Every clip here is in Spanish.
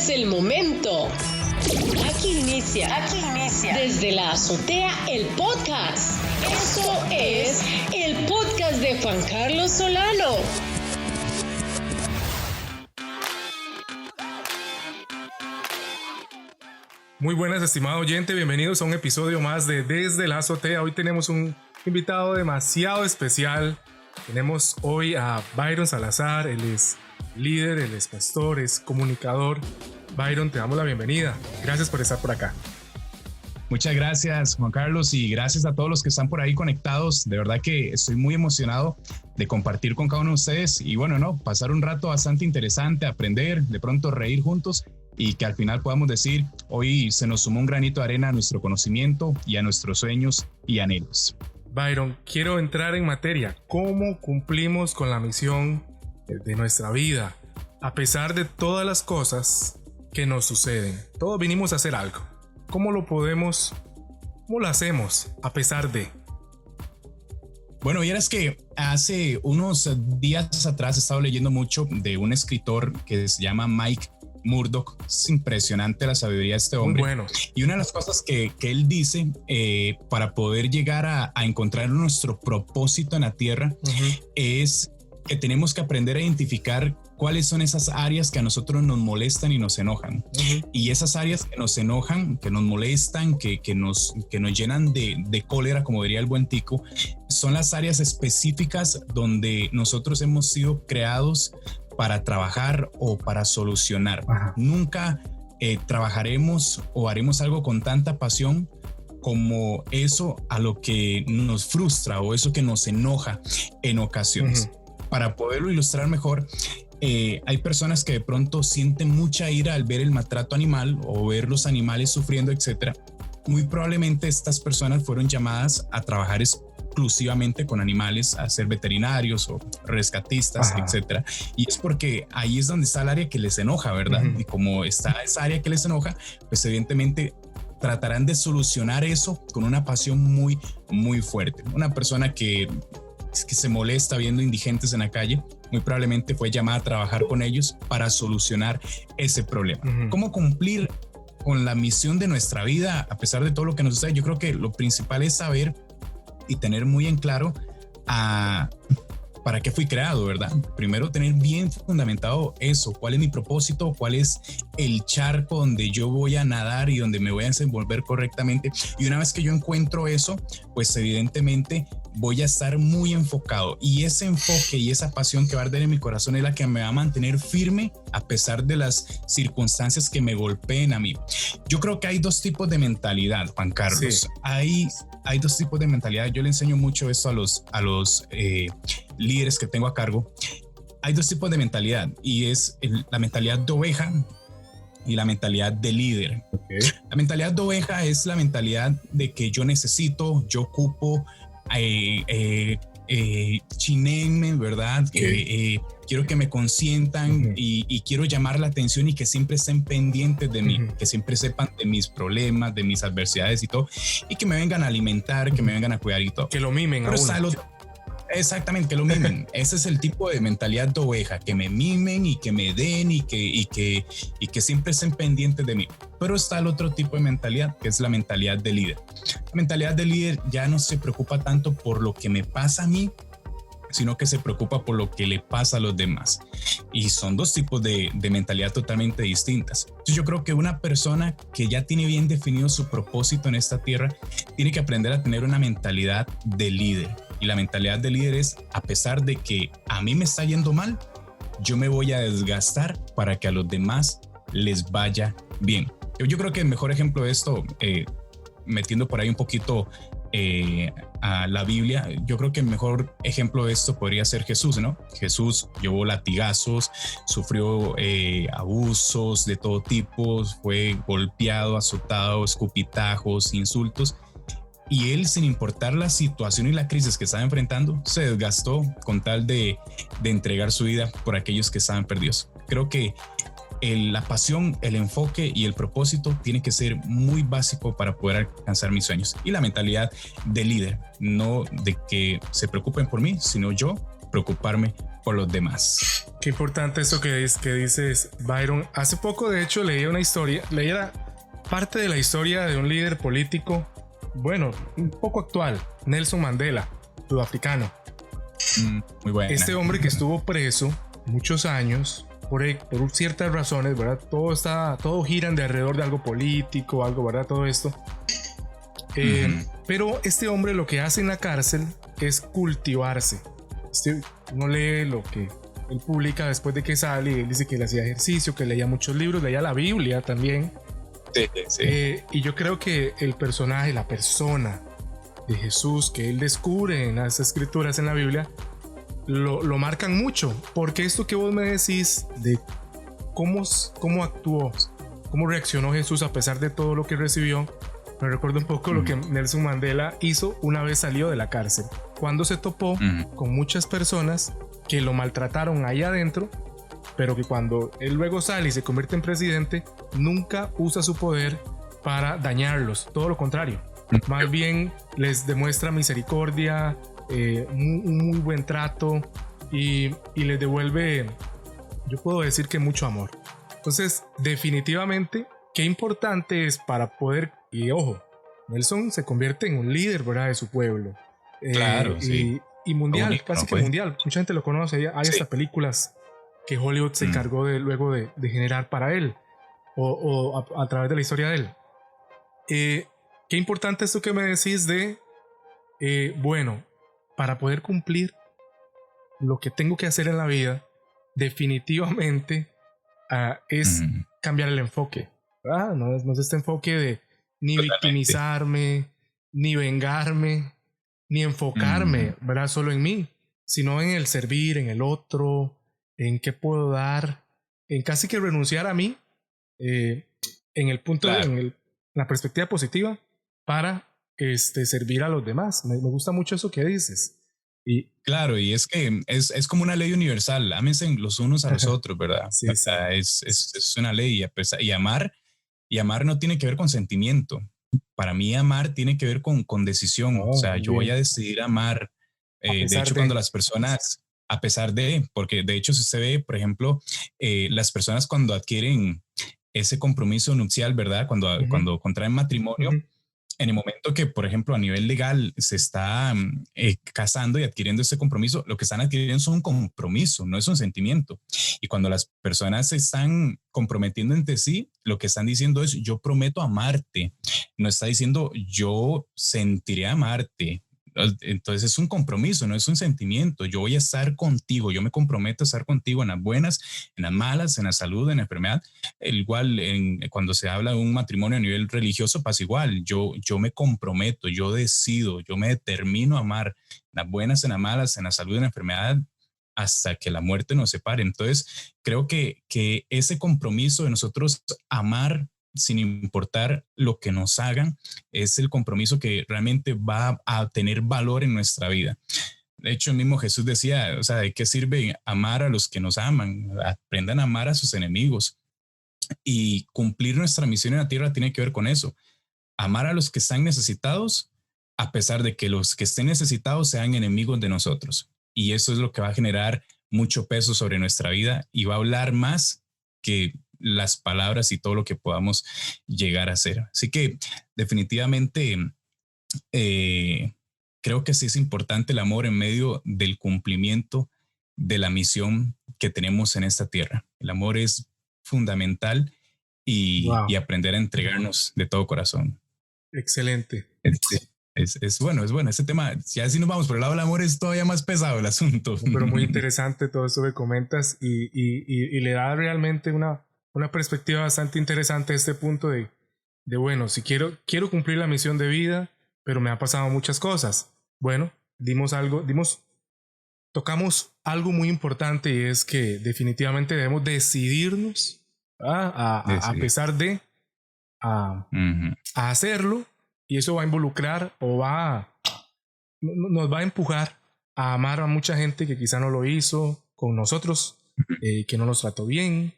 es el momento. Aquí inicia. Desde la azotea, el podcast. Esto es el podcast de Juan Carlos Solano. Muy buenas, estimado oyente, bienvenidos a un episodio más de Desde la Azotea. Hoy tenemos un invitado demasiado especial. Tenemos hoy a Byron Salazar. Él es líder, él es pastor, es comunicador. Byron, te damos la bienvenida. Gracias por estar por acá. Muchas gracias, Juan Carlos, y gracias a todos los que están por ahí conectados. De verdad que estoy muy emocionado de compartir con cada uno de ustedes y pasar un rato bastante interesante, aprender, de pronto reír juntos y que al final podamos decir, hoy se nos sumó un granito de arena a nuestro conocimiento y a nuestros sueños y anhelos. Byron, quiero entrar en materia. ¿Cómo cumplimos con la misión de nuestra vida? A pesar de todas las cosas que nos suceden. Todos vinimos a hacer algo. ¿Cómo lo hacemos a pesar de? Bueno, vieras que hace unos días atrás he estado leyendo mucho de un escritor que se llama Mike Murdock. Es impresionante la sabiduría de este hombre. Muy bueno. Y una de las cosas que él dice para poder llegar a encontrar nuestro propósito en la tierra es que tenemos que aprender a identificar cuáles son esas áreas que a nosotros nos molestan y nos enojan. Y esas áreas que nos enojan, que nos molestan, que nos llenan de cólera, como diría el buen tico, son las áreas específicas donde nosotros hemos sido creados para trabajar o para solucionar. Nunca trabajaremos o haremos algo con tanta pasión como eso a lo que nos frustra o eso que nos enoja en ocasiones. Para poderlo ilustrar mejor, hay personas que de pronto sienten mucha ira al ver el maltrato animal o ver los animales sufriendo, etcétera. Muy probablemente estas personas fueron llamadas a trabajar exclusivamente con animales, a ser veterinarios o rescatistas, etcétera. Y es porque ahí es donde está el área que les enoja, ¿verdad? Y como está esa área que les enoja, pues evidentemente tratarán de solucionar eso con una pasión muy, muy fuerte. Una persona que se molesta viendo indigentes en la calle, muy probablemente fue llamada a trabajar con ellos para solucionar ese problema. ¿Cómo cumplir con la misión de nuestra vida a pesar de todo lo que nos sucede? Yo creo que lo principal es saber y tener muy en claro para qué fui creado, ¿verdad? Primero tener bien fundamentado eso, cuál es mi propósito, cuál es el charco donde yo voy a nadar y donde me voy a desenvolver correctamente. Y una vez que yo encuentro eso, pues evidentemente voy a estar muy enfocado, y ese enfoque y esa pasión que va a arder en mi corazón es la que me va a mantener firme a pesar de las circunstancias que me golpeen a mí. Yo creo que hay dos tipos de mentalidad, Juan Carlos. Sí. Hay dos tipos de mentalidad. Yo le enseño mucho esto a los líderes que tengo a cargo. Hay dos tipos de mentalidad, y es la mentalidad de oveja y la mentalidad de líder. La mentalidad de oveja es la mentalidad de que yo necesito, yo ocupo, chinenme, ¿verdad? Quiero que me consientan y quiero llamar la atención y que siempre estén pendientes de mí, que siempre sepan de mis problemas, de mis adversidades y todo, y que me vengan a alimentar, que me vengan a cuidar y todo. Que lo mimen. Pero exactamente, que lo mimen. Ese es el tipo de mentalidad de oveja, que me mimen y que me den y que siempre estén pendientes de mí. Pero está el otro tipo de mentalidad, que es la mentalidad de líder. La mentalidad de líder ya no se preocupa tanto por lo que me pasa a mí, sino que se preocupa por lo que le pasa a los demás. Y son dos tipos de mentalidad totalmente distintas. Entonces yo creo que una persona que ya tiene bien definido su propósito en esta tierra tiene que aprender a tener una mentalidad de líder. Y la mentalidad de líder es, a pesar de que a mí me está yendo mal, yo me voy a desgastar para que a los demás les vaya bien. Yo creo que el mejor ejemplo de esto, metiendo por ahí un poquito a la Biblia, yo creo que el mejor ejemplo de esto podría ser Jesús, ¿no? Jesús llevó latigazos, sufrió abusos de todo tipo, fue golpeado, azotado, escupitajos, insultos. Y él, sin importar la situación y la crisis que estaba enfrentando, se desgastó con tal de entregar su vida por aquellos que estaban perdidos. Creo que la pasión, el enfoque y el propósito tiene que ser muy básico para poder alcanzar mis sueños. Y la mentalidad de líder, no de que se preocupen por mí, sino yo preocuparme por los demás. Qué importante eso que dices, Byron. Hace poco, de hecho, leía parte de la historia de un líder político, bueno, un poco actual, Nelson Mandela, sudafricano. Muy bueno. Este hombre que estuvo preso muchos años por ciertas razones, ¿verdad? Todo gira de alrededor de algo político, algo, ¿verdad? Todo esto. Pero este hombre lo que hace en la cárcel es cultivarse. Uno lee lo que él publica después de que sale y él dice que él hacía ejercicio, que leía muchos libros, leía la Biblia también. Sí. Y yo creo que el personaje, la persona de Jesús que él descubre en las escrituras, en la Biblia, lo marcan mucho, porque esto que vos me decís de cómo actuó, cómo reaccionó Jesús a pesar de todo lo que recibió, me recuerda un poco lo que Nelson Mandela hizo una vez salió de la cárcel, cuando se topó con muchas personas que lo maltrataron ahí adentro, pero que cuando él luego sale y se convierte en presidente, nunca usa su poder para dañarlos, todo lo contrario, más bien les demuestra misericordia, un muy buen trato y les devuelve, yo puedo decir que mucho amor. Entonces, definitivamente, qué importante es para poder, y ojo, Nelson se convierte en un líder, ¿verdad?, de su pueblo. Claro, sí. Y mundial, Único, casi ¿no? que mundial. Mucha gente lo conoce. Hay hasta películas que Hollywood se encargó luego de generar para él o a través de la historia de él. Qué importante esto que me decís de, bueno, para poder cumplir lo que tengo que hacer en la vida, definitivamente es cambiar el enfoque. No es este enfoque de ni victimizarme, ni vengarme, ni enfocarme, ¿verdad?, solo en mí, sino en el servir, en el otro, en qué puedo dar, en casi que renunciar a mí, en el punto, en la perspectiva positiva, para servir a los demás. Me gusta mucho eso que dices. Claro, y es que es como una ley universal, ámense los unos a los otros, ¿verdad? Sí, o sea, es una ley, y amar no tiene que ver con sentimiento. Para mí amar tiene que ver con decisión. O sea, yo voy a decidir amar. De hecho, cuando las personas, a pesar de, porque de hecho si usted ve, por ejemplo, las personas cuando adquieren ese compromiso nupcial, ¿verdad? Cuando contraen matrimonio, en el momento que, por ejemplo, a nivel legal se está casando y adquiriendo ese compromiso, lo que están adquiriendo es un compromiso, no es un sentimiento. Y cuando las personas se están comprometiendo entre sí, lo que están diciendo es yo prometo amarte. No está diciendo yo sentiré amarte. Entonces es un compromiso, no es un sentimiento. Yo voy a estar contigo, yo me comprometo a estar contigo en las buenas, en las malas, en la salud, en la enfermedad. Igual cuando se habla de un matrimonio a nivel religioso pasa igual. Yo me comprometo, yo decido, yo me determino a amar en las buenas, en las malas, en la salud, en la enfermedad, hasta que la muerte nos separe. Entonces creo que ese compromiso de nosotros amar sin importar lo que nos hagan, es el compromiso que realmente va a tener valor en nuestra vida. De hecho, el mismo Jesús decía, o sea, ¿de qué sirve amar a los que nos aman? Aprendan a amar a sus enemigos. Y cumplir nuestra misión en la tierra tiene que ver con eso. Amar a los que están necesitados, a pesar de que los que estén necesitados sean enemigos de nosotros. Y eso es lo que va a generar mucho peso sobre nuestra vida y va a hablar más que las palabras y todo lo que podamos llegar a hacer. Así que definitivamente creo que sí es importante el amor en medio del cumplimiento de la misión que tenemos en esta tierra. El amor es fundamental y aprender a entregarnos de todo corazón. Excelente. Es bueno. Este tema, ya si nos vamos por el lado del amor, es todavía más pesado el asunto. Pero muy interesante todo eso que comentas y le da realmente una perspectiva bastante interesante a este punto de bueno, si quiero cumplir la misión de vida, pero me han pasado muchas cosas. Bueno, tocamos algo muy importante y es que definitivamente debemos decidirnos a pesar de a hacerlo, y eso va a involucrar nos va a empujar a amar a mucha gente que quizá no lo hizo con nosotros, que no nos trató bien.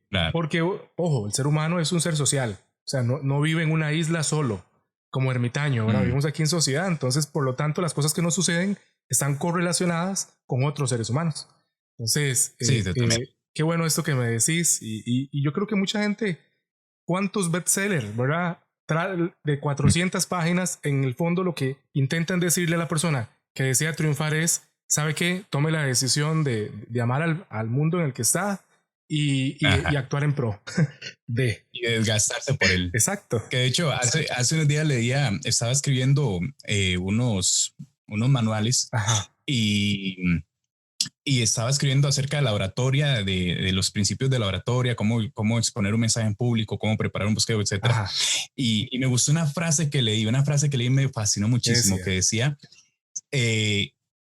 Claro. Porque, ojo, el ser humano es un ser social, o sea, no vive en una isla solo, como ermitaño, ¿verdad? Vivimos aquí en sociedad, entonces, por lo tanto, las cosas que nos suceden están correlacionadas con otros seres humanos. Entonces, Sí, totalmente. qué bueno esto que me decís. Y yo creo que mucha gente, ¿cuántos bestsellers, verdad? De 400 páginas, en el fondo lo que intentan decirle a la persona que desea triunfar es, ¿sabe qué? Tome la decisión de amar al mundo en el que está y Ajá. actuar en pro de. Y desgastarse por él. Exacto. Que de hecho, hace unos días estaba escribiendo unos manuales Ajá. y estaba escribiendo acerca de la oratoria, de los principios de la oratoria, cómo exponer un mensaje en público, cómo preparar un bosquejo, etcétera. Ajá. Y me gustó una frase que leí y me fascinó muchísimo, que decía,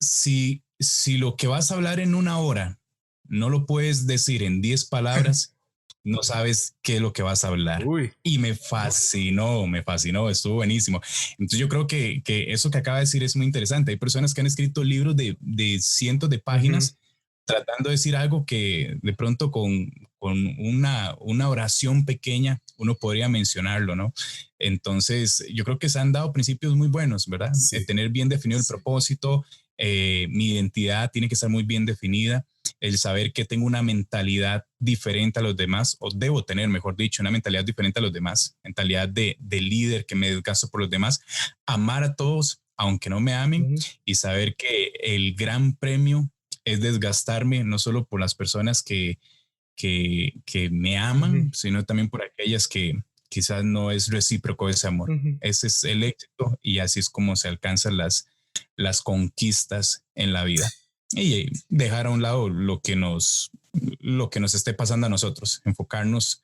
si lo que vas a hablar en 1 hora no lo puedes decir en 10 palabras, no sabes qué es lo que vas a hablar. Uy. Y me fascinó, estuvo buenísimo. Entonces yo creo que eso que acaba de decir es muy interesante. Hay personas que han escrito libros de cientos de páginas tratando de decir algo que de pronto con una oración pequeña uno podría mencionarlo, ¿no? Entonces yo creo que se han dado principios muy buenos, ¿verdad? Sí. Tener bien definido el propósito, mi identidad tiene que estar muy bien definida, el saber que tengo una mentalidad diferente a los demás, o debo tener, mejor dicho, una mentalidad diferente a los demás, mentalidad de líder que me desgasto por los demás, amar a todos, aunque no me amen, y saber que el gran premio es desgastarme no solo por las personas que me aman, sino también por aquellas que quizás no es recíproco ese amor. Ese es el éxito y así es como se alcanzan las conquistas en la vida. Y dejar a un lado lo que nos esté pasando a nosotros, enfocarnos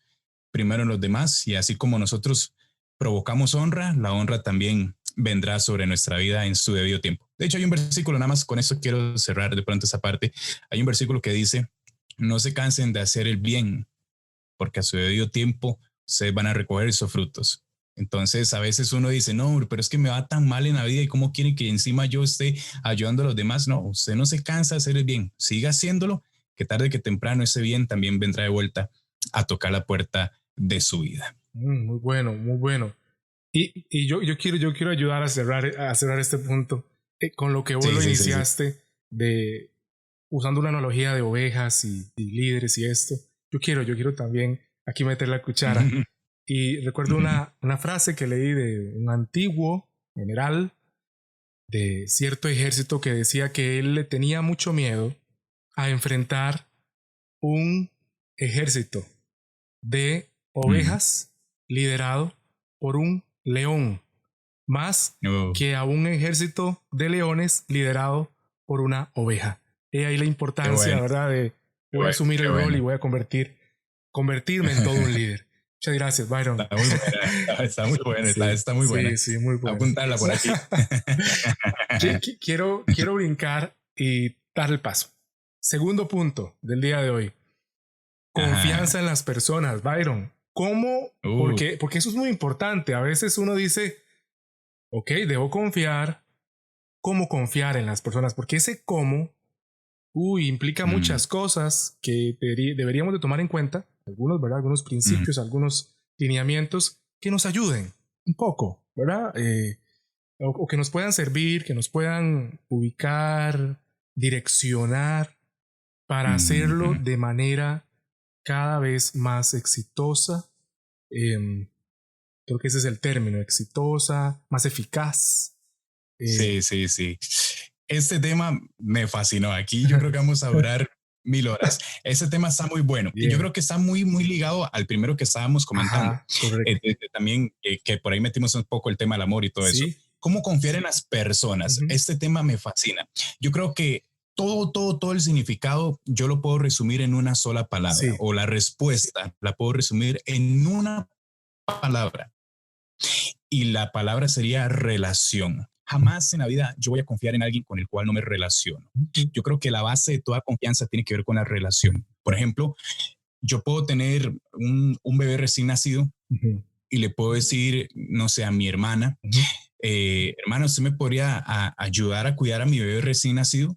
primero en los demás y así como nosotros provocamos honra, la honra también vendrá sobre nuestra vida en su debido tiempo. De hecho, hay un versículo, nada más con esto quiero cerrar de pronto esa parte. Hay un versículo que dice, no se cansen de hacer el bien, porque a su debido tiempo ustedes van a recoger esos frutos. Entonces, a veces uno dice, no, pero es que me va tan mal en la vida y cómo quieren que encima yo esté ayudando a los demás. No, usted no se cansa de hacer el bien, siga haciéndolo, que tarde que temprano ese bien también vendrá de vuelta a tocar la puerta de su vida. Muy bueno, muy bueno. Y yo quiero ayudar a cerrar este punto con lo que vos lo iniciaste de usando una analogía de ovejas y líderes y esto. Yo quiero también aquí meter la cuchara. Y recuerdo una frase que leí de un antiguo general de cierto ejército que decía que él le tenía mucho miedo a enfrentar un ejército de ovejas liderado por un león, más que a un ejército de leones liderado por una oveja. Y ahí la importancia, ¿verdad? De voy a asumir el rol y voy a convertirme en todo un líder. Muchas gracias, Byron. Está muy buena, está muy buena. Sí, muy buena. Apuntarla por aquí. quiero brincar y dar el paso. Segundo punto del día de hoy. Confianza en las personas, Byron. ¿Cómo? Porque eso es muy importante. A veces uno dice, ok, debo confiar. ¿Cómo confiar en las personas? Porque ese cómo implica muchas cosas que deberíamos de tomar en cuenta. Algunos, ¿verdad? Algunos principios, algunos lineamientos que nos ayuden un poco, ¿verdad? O que nos puedan servir, que nos puedan ubicar, direccionar para hacerlo de manera cada vez más exitosa. Creo que ese es el término, exitosa, más eficaz. Sí. Este tema me fascinó. Aquí yo creo que vamos a durar 1000 horas. Este tema está muy bueno. Y yo creo que está muy, muy ligado al primero que estábamos comentando. También que por ahí metimos un poco el tema del amor y todo eso. ¿Cómo confiar en las personas? Este tema me fascina. Yo creo que todo el significado yo lo puedo resumir en una sola palabra o la respuesta la puedo resumir en una palabra y la palabra sería relación. Jamás en la vida yo voy a confiar en alguien con el cual no me relaciono. Yo creo que la base de toda confianza tiene que ver con la relación. Por ejemplo, yo puedo tener un bebé recién nacido y le puedo decir, no sé, a mi hermana, hermano, ¿usted me podría ayudar a cuidar a mi bebé recién nacido?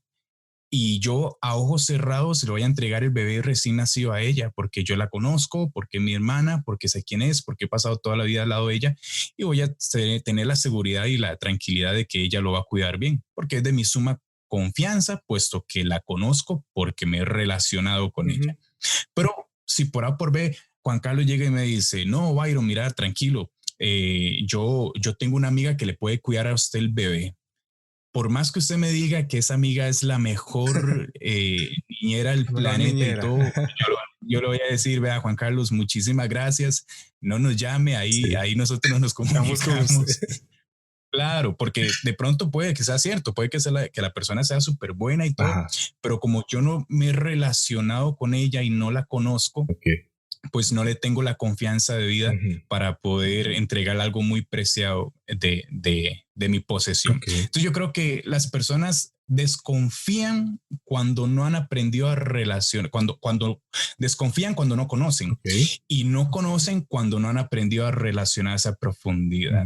Y yo a ojos cerrados le voy a entregar el bebé recién nacido a ella porque yo la conozco, porque es mi hermana, porque sé quién es, porque he pasado toda la vida al lado de ella y voy a tener la seguridad y la tranquilidad de que ella lo va a cuidar bien porque es de mi suma confianza, puesto que la conozco porque me he relacionado con ella. Pero si por A por B, Juan Carlos llega y me dice, no, Byron, mira, tranquilo, yo tengo una amiga que le puede cuidar a usted el bebé. Por más que usted me diga que esa amiga es la mejor niñera del planeta y todo, yo le voy a decir, vea, Juan Carlos, muchísimas gracias, no nos llame, ahí nosotros nos comunicamos. Claro, porque de pronto puede que sea cierto, puede que la persona sea súper buena y todo, pero como yo no me he relacionado con ella y no la conozco, pues no le tengo la confianza debida para poder entregar algo muy preciado de mi posesión. Entonces yo creo que las personas desconfían cuando no han aprendido a relacionar, cuando desconfían cuando no conocen y no conocen cuando no han aprendido a relacionarse a profundidad.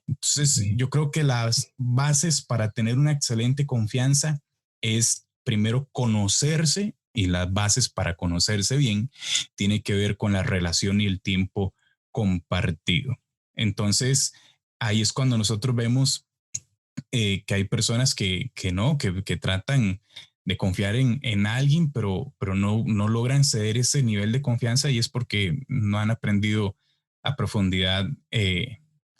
Entonces yo creo que las bases para tener una excelente confianza es primero conocerse, y las bases para conocerse bien tiene que ver con la relación y el tiempo compartido. Entonces ahí es cuando nosotros vemos que hay personas que tratan de confiar en alguien, pero no logran ceder ese nivel de confianza, y es porque no han aprendido a profundidad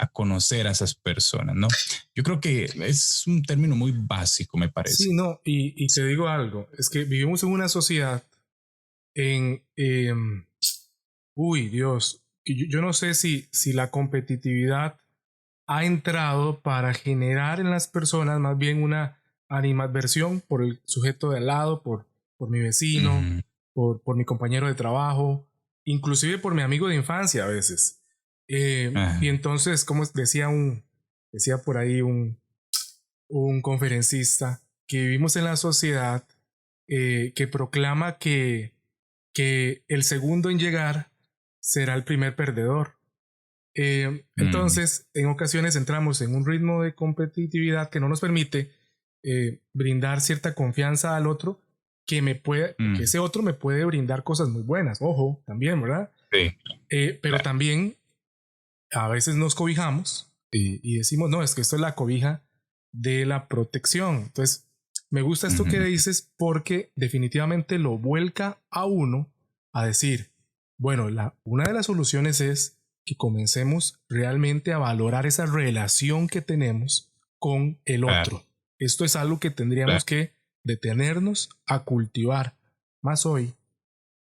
a conocer a esas personas, ¿no? Yo creo que es un término muy básico, me parece. Sí, no, y te digo algo, es que vivimos en una sociedad uy, Dios, yo no sé si la competitividad ha entrado para generar en las personas más bien una animadversión por el sujeto de al lado, por mi vecino, por mi compañero de trabajo, inclusive por mi amigo de infancia a veces. Y entonces, como decía por ahí un conferencista, que vivimos en la sociedad que proclama que el segundo en llegar será el primer perdedor. Entonces, en ocasiones entramos en un ritmo de competitividad que no nos permite brindar cierta confianza al otro, que ese otro me puede brindar cosas muy buenas. Ojo, también, ¿verdad? Sí. Pero también a veces nos cobijamos y decimos, no, es que esto es la cobija de la protección. Entonces, me gusta esto que dices, porque definitivamente lo vuelca a uno a decir, bueno, una de las soluciones es que comencemos realmente a valorar esa relación que tenemos con el otro. Esto es algo que tendríamos que detenernos a cultivar más hoy,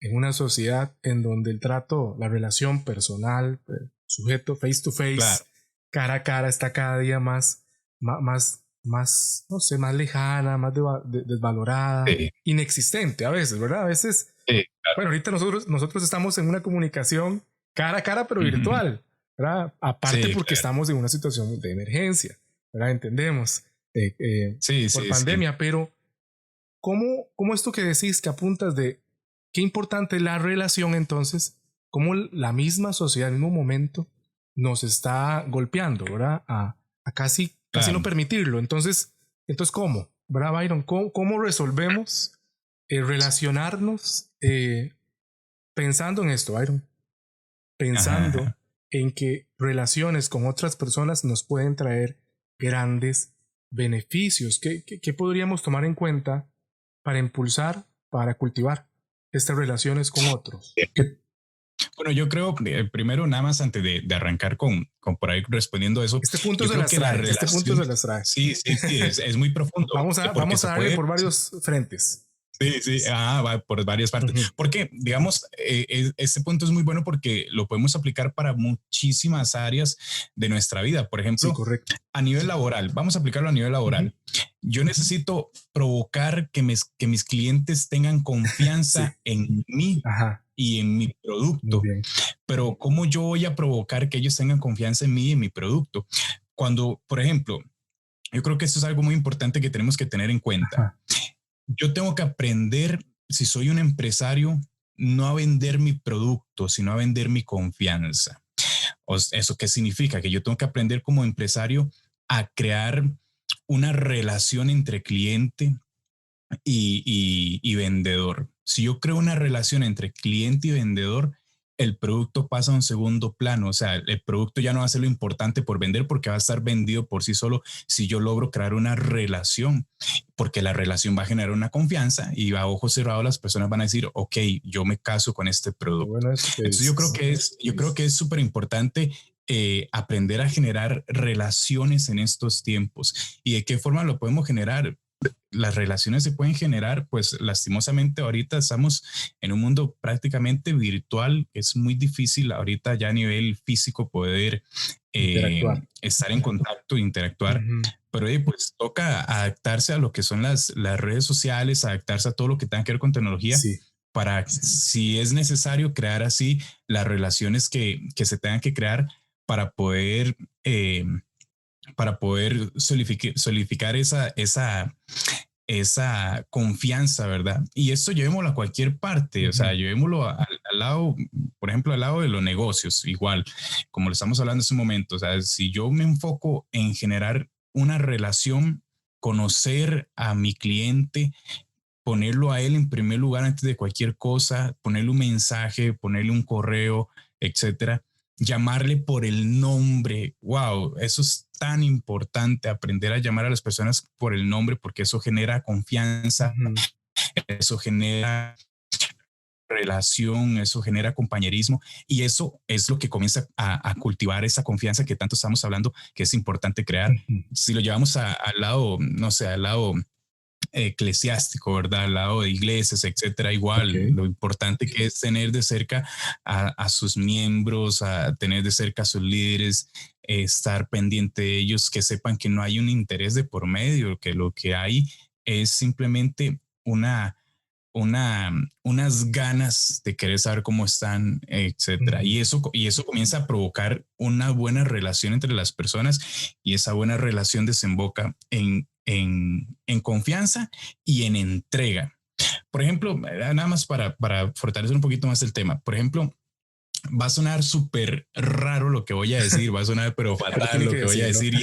en una sociedad en donde el trato, la relación personal, sujeto face to face, cara a cara, está cada día más, no sé, más lejana, más desvalorada, inexistente a veces, ¿verdad? A veces, bueno, ahorita nosotros estamos en una comunicación cara a cara, pero virtual, ¿verdad? Aparte porque estamos en una situación de emergencia, ¿verdad? Entendemos, por pandemia, pero ¿cómo esto que decís, que apuntas de qué importante es la relación entonces, cómo la misma sociedad, el mismo momento, nos está golpeando, ¿verdad? A casi no permitirlo. Entonces ¿cómo? ¿Verdad, Byron? ¿Cómo resolvemos relacionarnos pensando en esto, Byron? Pensando en que relaciones con otras personas nos pueden traer grandes beneficios. ¿Qué podríamos tomar en cuenta para impulsar, para cultivar estas relaciones con otros? Bueno, yo creo, primero, nada más antes de arrancar con por ahí respondiendo eso. Este punto se las trae. Sí, es muy profundo. Vamos a darle por varios frentes. Sí, va por varias partes. Porque, digamos, este punto es muy bueno porque lo podemos aplicar para muchísimas áreas de nuestra vida. Por ejemplo, a nivel laboral, vamos a aplicarlo a nivel laboral. Yo necesito provocar que mis clientes tengan confianza en mí y en mi producto. Pero ¿cómo yo voy a provocar que ellos tengan confianza en mí y en mi producto? Cuando, por ejemplo, yo creo que esto es algo muy importante que tenemos que tener en cuenta. Yo tengo que aprender, si soy un empresario, no a vender mi producto, sino a vender mi confianza. ¿Eso qué significa? Que yo tengo que aprender como empresario a crear una relación entre cliente y vendedor. Si yo creo una relación entre cliente y vendedor, el producto pasa a un segundo plano. O sea, el producto ya no va a ser lo importante por vender porque va a estar vendido por sí solo si yo logro crear una relación, porque la relación va a generar una confianza y a ojos cerrados las personas van a decir, ok, yo me caso con este producto. Bueno, Entonces yo creo que es súper importante aprender a generar relaciones en estos tiempos. ¿Y de qué forma lo podemos generar? Las relaciones se pueden generar, pues lastimosamente ahorita estamos en un mundo prácticamente virtual. Es muy difícil ahorita ya a nivel físico poder estar en contacto, interactuar. Pero pues toca adaptarse a lo que son las redes sociales, adaptarse a todo lo que tenga que ver con tecnología. Sí. Para, si es necesario, crear así las relaciones que se tengan que crear para poder solidificar esa confianza, ¿verdad? Y esto llevémoslo a cualquier parte, o sea, llevémoslo al lado, por ejemplo, al lado de los negocios, igual, como lo estamos hablando en este momento. O sea, si yo me enfoco en generar una relación, conocer a mi cliente, ponerlo a él en primer lugar antes de cualquier cosa, ponerle un mensaje, ponerle un correo, etcétera, llamarle por el nombre. Wow, eso es tan importante, aprender a llamar a las personas por el nombre, porque eso genera confianza, eso genera relación, eso genera compañerismo, y eso es lo que comienza a cultivar esa confianza que tanto estamos hablando que es importante crear. Si lo llevamos al lado, no sé, al lado eclesiástico, ¿verdad? Al lado de iglesias, etcétera, igual, lo importante que es tener de cerca a sus miembros, a tener de cerca a sus líderes, estar pendiente de ellos, que sepan que no hay un interés de por medio, que lo que hay es simplemente unas ganas de querer saber cómo están, etcétera. Y eso comienza a provocar una buena relación entre las personas, y esa buena relación desemboca en confianza y en entrega. Por ejemplo, nada más para fortalecer un poquito más el tema, por ejemplo, va a sonar súper raro lo que voy a decir, va a sonar pero fatal lo que voy a decir,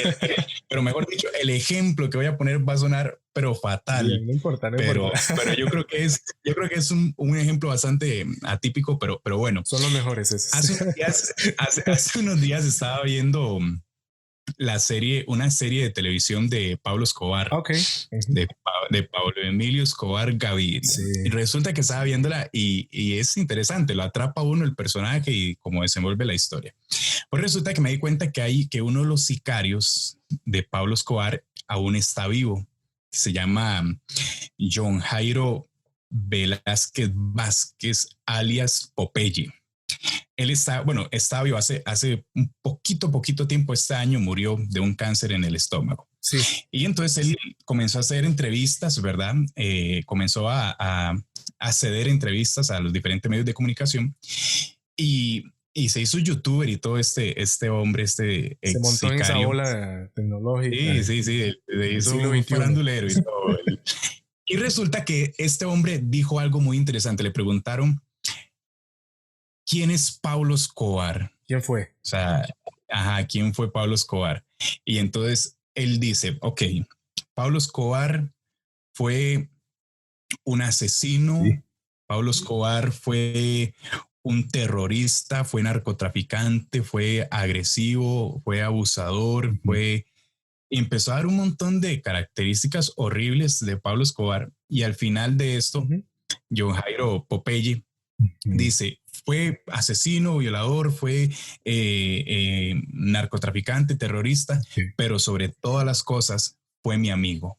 pero mejor dicho, el ejemplo que voy a poner va a sonar pero fatal. Bien, no importa, pero yo creo que es un ejemplo bastante atípico, pero bueno. Son los mejores esos. Hace unos días estaba viendo una serie de televisión de Pablo Escobar, de Pablo Emilio Escobar Gaviria. Sí. Y resulta que estaba viéndola y es interesante, lo atrapa uno el personaje y cómo desenvuelve la historia. Pues resulta que me di cuenta que uno de los sicarios de Pablo Escobar aún está vivo. Se llama John Jairo Velázquez Vázquez, alias Popeye. Él está vivo hace un poquito tiempo. Este año murió de un cáncer en el estómago. Sí. Y entonces él comenzó a hacer entrevistas, ¿verdad? Comenzó a ceder entrevistas a los diferentes medios de comunicación y se hizo youtuber y todo este hombre, se montó en esa ola tecnológica. Sí, se hizo un farandulero y todo. Y resulta que este hombre dijo algo muy interesante. Le preguntaron, ¿quién es Pablo Escobar? ¿Quién fue? O sea, ¿quién fue Pablo Escobar? Y entonces él dice, ok, Pablo Escobar fue un asesino, sí. Pablo Escobar fue un terrorista, fue narcotraficante, fue agresivo, fue abusador, empezó a dar un montón de características horribles de Pablo Escobar, y al final de esto, John Jairo Popeye dice, fue asesino, violador, fue narcotraficante, terrorista, pero sobre todas las cosas fue mi amigo,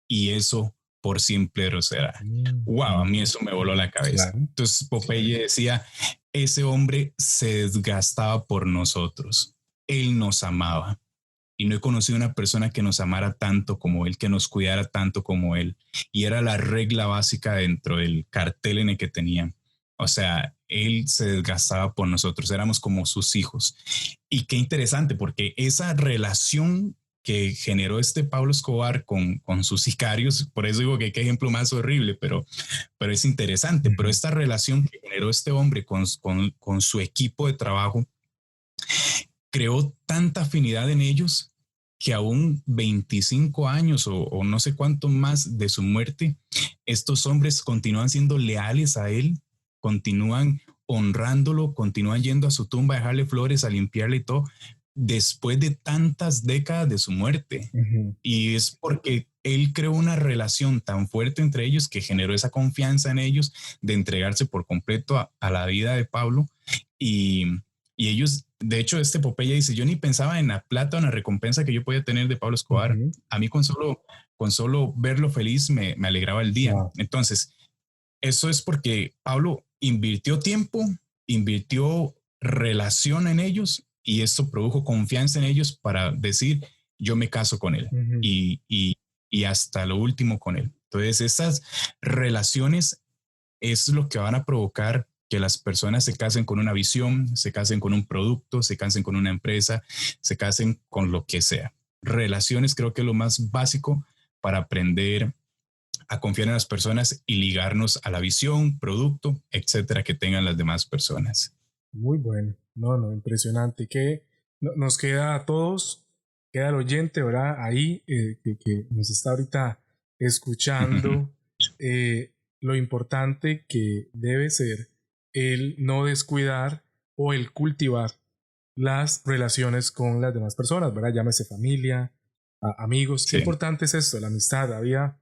y eso por siempre será. Wow, a mí eso me voló la cabeza. Claro. Entonces Popeye decía, ese hombre se desgastaba por nosotros, él nos amaba, y no he conocido una persona que nos amara tanto como él, que nos cuidara tanto como él, y era la regla básica dentro del cartel en el que tenían. O sea, él se desgastaba por nosotros, éramos como sus hijos. Y qué interesante, porque esa relación que generó Pablo Escobar con sus sicarios, por eso digo que qué ejemplo más horrible, pero es interesante. Pero esta relación que generó este hombre con su equipo de trabajo creó tanta afinidad en ellos que aún 25 años o no sé cuánto más de su muerte, estos hombres continúan siendo leales a él, continúan honrándolo, continúan yendo a su tumba a dejarle flores, a limpiarle y todo, después de tantas décadas de su muerte. Ujú. Y es porque él creó una relación tan fuerte entre ellos que generó esa confianza en ellos de entregarse por completo a la vida de Pablo. Y, y ellos, de hecho, este Popeye dice, yo ni pensaba en la plata o en la recompensa que yo podía tener de Pablo Escobar. Ujú. A mí con solo verlo feliz me alegraba el día. Wow. Entonces, eso es porque Pablo invirtió tiempo, invirtió relación en ellos y esto produjo confianza en ellos para decir, yo me caso con él Ujú. y hasta lo último con él. Entonces, estas relaciones es lo que van a provocar que las personas se casen con una visión, se casen con un producto, se casen con una empresa, se casen con lo que sea. Relaciones creo que es lo más básico para aprender a confiar en las personas y ligarnos a la visión, producto, etcétera, que tengan las demás personas. Muy bueno. No, no, impresionante. Que nos queda a todos, queda el oyente, ¿verdad? Ahí que nos está ahorita escuchando, lo importante que debe ser el no descuidar o el cultivar las relaciones con las demás personas, ¿verdad? Llámese familia, amigos. Qué Sí. importante es esto, la amistad. Había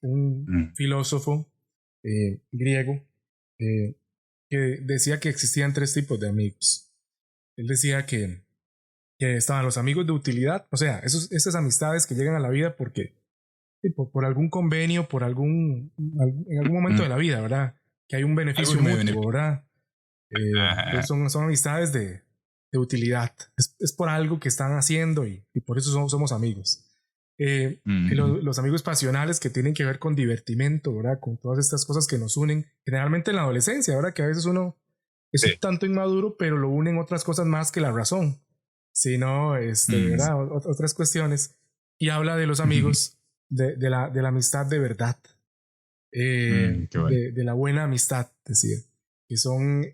un Mm. filósofo griego eh, que decía que existían tres tipos de amigos. Él decía que estaban los amigos de utilidad, o sea, esas amistades que llegan a la vida porque por algún convenio, en algún momento Mm. de la vida, ¿verdad? Que hay un Algo beneficio que me mutuo, beneficia. ¿verdad? Entonces Ajá. son amistades de utilidad. Es por algo que están haciendo y por eso somos amigos. Mm. Los amigos pasionales que tienen que ver con divertimento, ¿verdad? Con todas estas cosas que nos unen, generalmente en la adolescencia, ¿verdad? Que a veces uno es Sí. un tanto inmaduro, pero lo unen otras cosas más que la razón, sino, Mm. ¿verdad? Otras cuestiones. Y habla de los Ujú. amigos, de la amistad de verdad, Qué bueno. de la buena amistad, decir, que son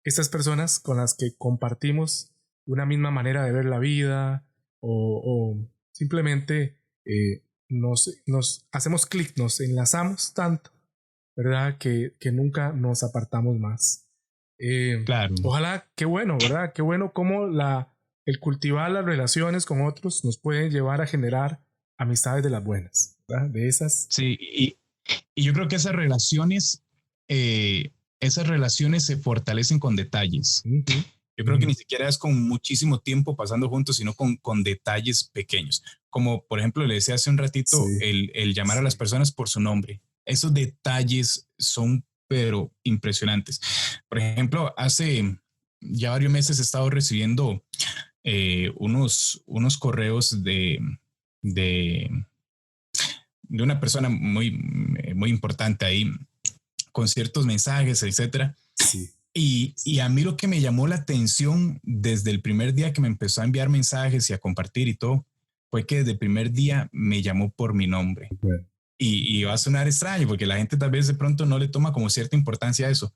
estas personas con las que compartimos una misma manera de ver la vida o simplemente nos hacemos clic, nos enlazamos tanto, ¿verdad? Que nunca nos apartamos más. Claro. Ojalá, qué bueno, ¿verdad? Qué bueno cómo el cultivar las relaciones con otros nos puede llevar a generar amistades de las buenas, ¿verdad? De esas. Sí, y yo creo que esas relaciones se fortalecen con detalles. Ujú, Yo creo que ujú. ni siquiera es con muchísimo tiempo pasando juntos, sino con detalles pequeños. Como por ejemplo, le decía hace un ratito, Sí, el llamar a las sí. personas por su nombre. Esos detalles son, pero impresionantes. Por ejemplo, hace ya varios meses he estado recibiendo unos correos de, de una persona muy importante ahí, con ciertos mensajes, etcétera. Sí. Y a mí lo que me llamó la atención desde el primer día que me empezó a enviar mensajes y a compartir y todo, fue que desde el primer día me llamó por mi nombre. Bueno. Y va a sonar extraño porque la gente tal vez de pronto no le toma como cierta importancia a eso,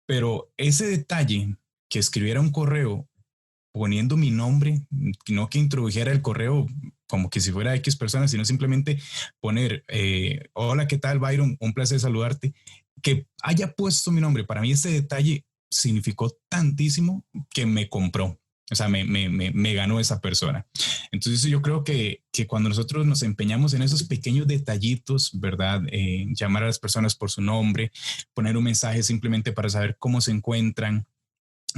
pero ese detalle que escribiera un correo poniendo mi nombre, no que introdujera el correo como que si fuera X persona, sino simplemente poner, hola, ¿qué tal, Byron? Un placer saludarte. Que haya puesto mi nombre, para mí ese detalle significó tantísimo que me compró. O sea, me ganó esa persona. Entonces yo creo que cuando nosotros nos empeñamos en esos pequeños detallitos, ¿verdad? Llamar a las personas por su nombre, poner un mensaje simplemente para saber cómo se encuentran,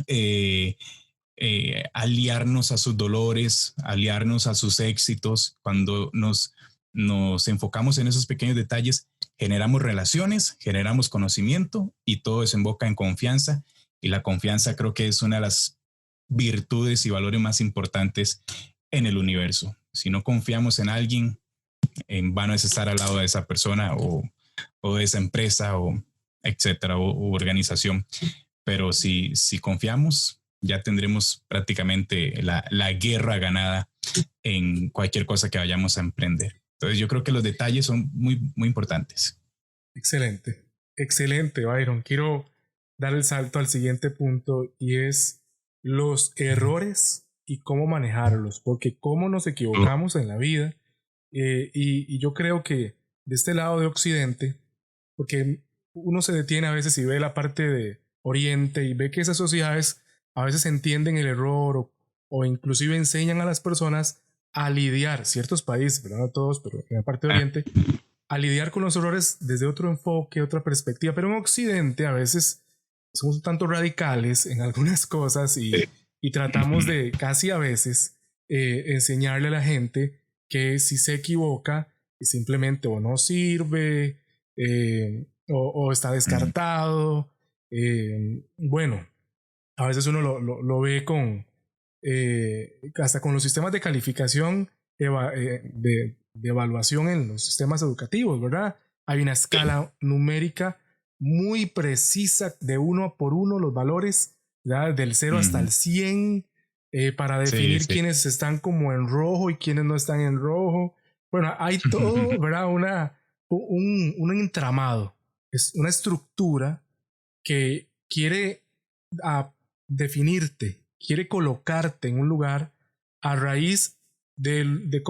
eh, aliarnos a sus dolores, aliarnos a sus éxitos. Cuando nos enfocamos en esos pequeños detalles, generamos relaciones, generamos conocimiento y todo desemboca en confianza. Y la confianza creo que es una de las virtudes y valores más importantes en el universo. Si no confiamos en alguien, en vano es estar al lado de esa persona o de esa empresa o etcétera, o organización. Pero si confiamos, ya tendremos prácticamente la guerra ganada en cualquier cosa que vayamos a emprender. Entonces yo creo que los detalles son muy importantes. Excelente. Excelente, Byron. Quiero dar el salto al siguiente punto y es los errores y cómo manejarlos, porque cómo nos equivocamos en la vida. Y yo creo que de este lado de Occidente, porque uno se detiene a veces y ve la parte Oriente y ve que esas sociedades a veces entienden el error o inclusive enseñan a las personas a lidiar, ciertos países, pero no todos, pero en la parte de Oriente, a lidiar con los errores desde otro enfoque, otra perspectiva. Pero en Occidente a veces somos un tanto radicales en algunas cosas y tratamos de casi a veces enseñarle a la gente que si se equivoca simplemente o no sirve o está descartado. Bueno, a veces uno lo ve con hasta con los sistemas de calificación de evaluación en los sistemas educativos, ¿verdad? Hay una escala numérica muy precisa de 1 por 1 los valores, ¿verdad? Del 0 hasta el 100 para definir quiénes están como en rojo y quiénes no están en rojo. Bueno, hay todo, ¿verdad? Un entramado, es una estructura que quiere definirte, quiere colocarte en un lugar a raíz de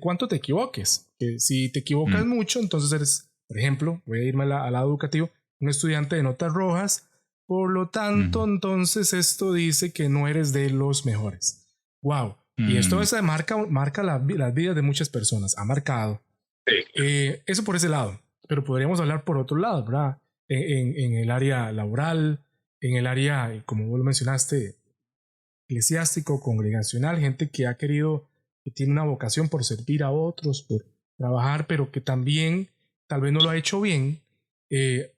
cuánto te equivoques. Que si te equivocas mucho, entonces eres, por ejemplo, voy a irme al lado educativo, un estudiante de notas rojas, por lo tanto, entonces esto dice que no eres de los mejores. Wow. Y esto marca las vidas de muchas personas, ha marcado. Eso por ese lado, pero podríamos hablar por otro lado, ¿verdad? En el área laboral, en el área, como vos lo mencionaste, eclesiástico, congregacional, gente que que tiene una vocación por servir a otros, por trabajar, pero que también tal vez no lo ha hecho bien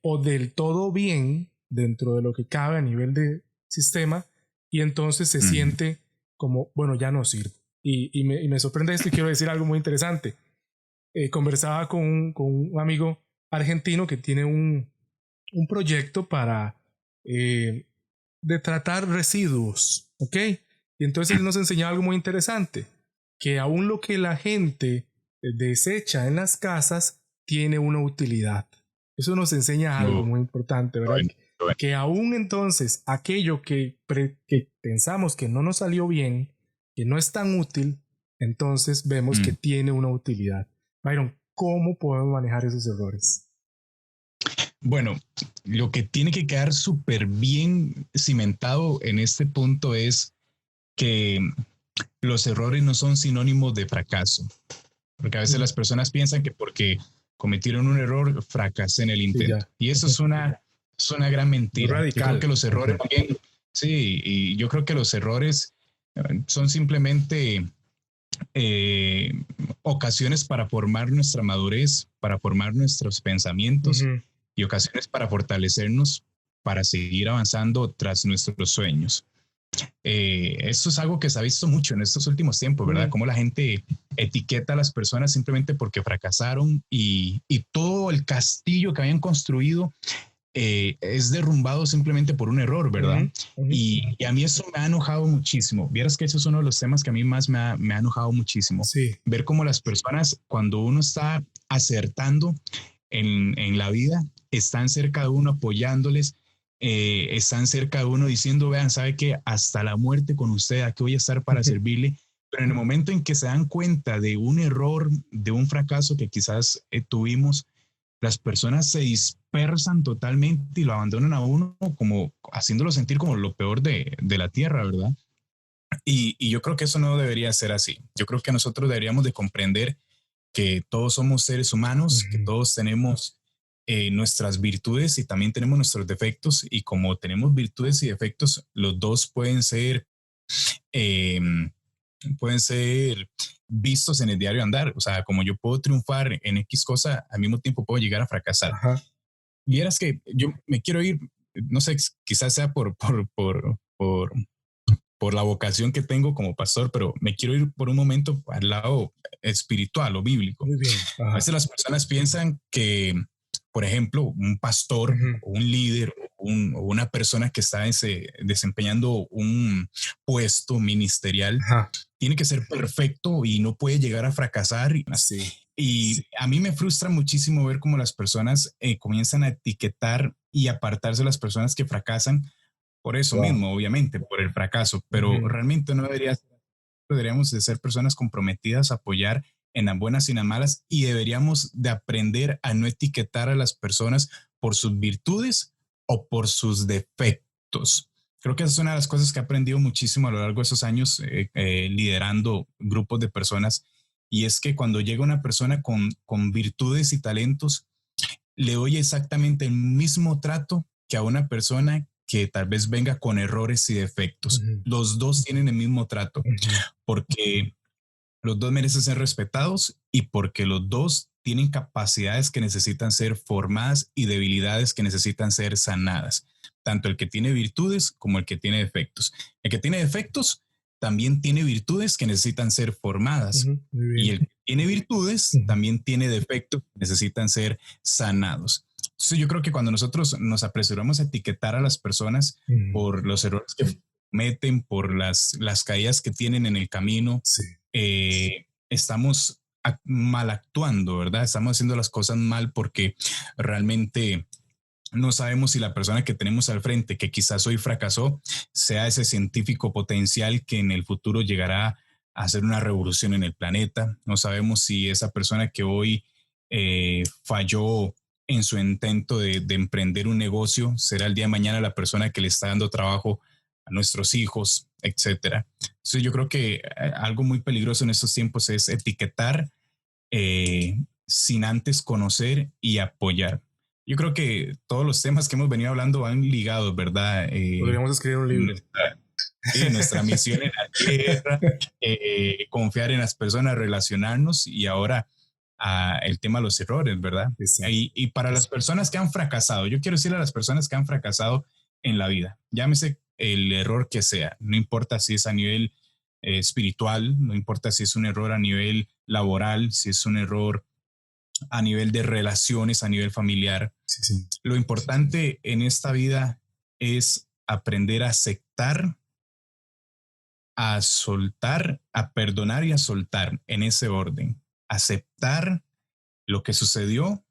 o del todo bien dentro de lo que cabe a nivel de sistema, y entonces se siente como, bueno, ya no sirve. Y me sorprende esto y quiero decir algo muy interesante. Conversaba con un amigo argentino que tiene un proyecto para de tratar residuos, ¿ok? Y entonces él nos enseñaba algo muy interesante, que aún lo que la gente desecha en las casas tiene una utilidad. Eso nos enseña algo muy importante, ¿verdad? Que aún entonces aquello que pensamos que no nos salió bien, que no es tan útil, entonces vemos que tiene una utilidad. Byron, ¿cómo podemos manejar esos errores? Bueno, lo que tiene que quedar súper bien cimentado en este punto es que los errores no son sinónimos de fracaso. Porque a veces las personas piensan que porque cometieron un error, fracasé en el intento. Y eso es una gran mentira. Yo creo que los errores, y yo creo que los errores son simplemente ocasiones para formar nuestra madurez, para formar nuestros pensamientos y ocasiones para fortalecernos, para seguir avanzando tras nuestros sueños. Esto es algo que se ha visto mucho en estos últimos tiempos, ¿verdad? Cómo la gente etiqueta a las personas simplemente porque fracasaron y todo el castillo que habían construido es derrumbado simplemente por un error, ¿verdad? Y a mí eso me ha enojado muchísimo. Vieras que eso es uno de los temas que a mí más me ha enojado muchísimo. Sí. Ver cómo las personas, cuando uno está acertando en la vida, están cerca de uno apoyándoles, están cerca de uno diciendo, vean, sabe que hasta la muerte con usted, aquí voy a estar para servirle. Pero en el momento en que se dan cuenta de un error, de un fracaso que quizás tuvimos, las personas se dispersan totalmente y lo abandonan a uno, como haciéndolo sentir como lo peor de la tierra, ¿verdad? Y yo creo que eso no debería ser así. Yo creo que nosotros deberíamos de comprender que todos somos seres humanos, que todos tenemos nuestras virtudes y también tenemos nuestros defectos, y como tenemos virtudes y defectos, los dos pueden ser vistos en el diario andar. O sea, como yo puedo triunfar en X cosa, al mismo tiempo puedo llegar a fracasar. Vieras que yo me quiero ir, no sé, quizás sea por la vocación que tengo como pastor, pero me quiero ir por un momento al lado espiritual o bíblico. Muy bien. A veces las personas piensan que, por ejemplo, un pastor o un líder o una persona que está desempeñando un puesto ministerial tiene que ser perfecto y no puede llegar a fracasar. Y a mí me frustra muchísimo ver cómo las personas comienzan a etiquetar y apartarse de las personas que fracasan por eso mismo, obviamente, por el fracaso, pero realmente no deberíamos de ser personas comprometidas a apoyar en las buenas y en las malas, y deberíamos de aprender a no etiquetar a las personas por sus virtudes o por sus defectos. Creo que esa es una de las cosas que he aprendido muchísimo a lo largo de esos años liderando grupos de personas. Y es que cuando llega una persona con virtudes y talentos, le doy exactamente el mismo trato que a una persona que tal vez venga con errores y defectos. Los dos tienen el mismo trato porque los dos merecen ser respetados y porque los dos tienen capacidades que necesitan ser formadas y debilidades que necesitan ser sanadas. Tanto el que tiene virtudes como el que tiene defectos. El que tiene defectos también tiene virtudes que necesitan ser formadas. Y el que tiene virtudes también tiene defectos que necesitan ser sanados. Entonces yo creo que cuando nosotros nos apresuramos a etiquetar a las personas por los errores que cometen, por las caídas que tienen en el camino, estamos mal actuando, ¿verdad? Estamos haciendo las cosas mal porque realmente no sabemos si la persona que tenemos al frente, que quizás hoy fracasó, sea ese científico potencial que en el futuro llegará a hacer una revolución en el planeta. No sabemos si esa persona que hoy falló en su intento de emprender un negocio será el día de mañana la persona que le está dando trabajo a nuestros hijos, etcétera. Entonces yo creo que algo muy peligroso en estos tiempos es etiquetar sin antes conocer y apoyar. Yo creo que todos los temas que hemos venido hablando van ligados, ¿verdad? Podríamos escribir un libro. Nuestra misión en la tierra, confiar en las personas, relacionarnos y ahora el tema de los errores, ¿verdad? Y para las personas que han fracasado, yo quiero decirle a las personas que han fracasado en la vida, llámese el error que sea, no importa si es a nivel espiritual, no importa si es un error a nivel laboral, si es un error a nivel de relaciones, a nivel familiar. Lo importante en esta vida es aprender a aceptar, a soltar, a perdonar y a soltar en ese orden. Aceptar lo que sucedió,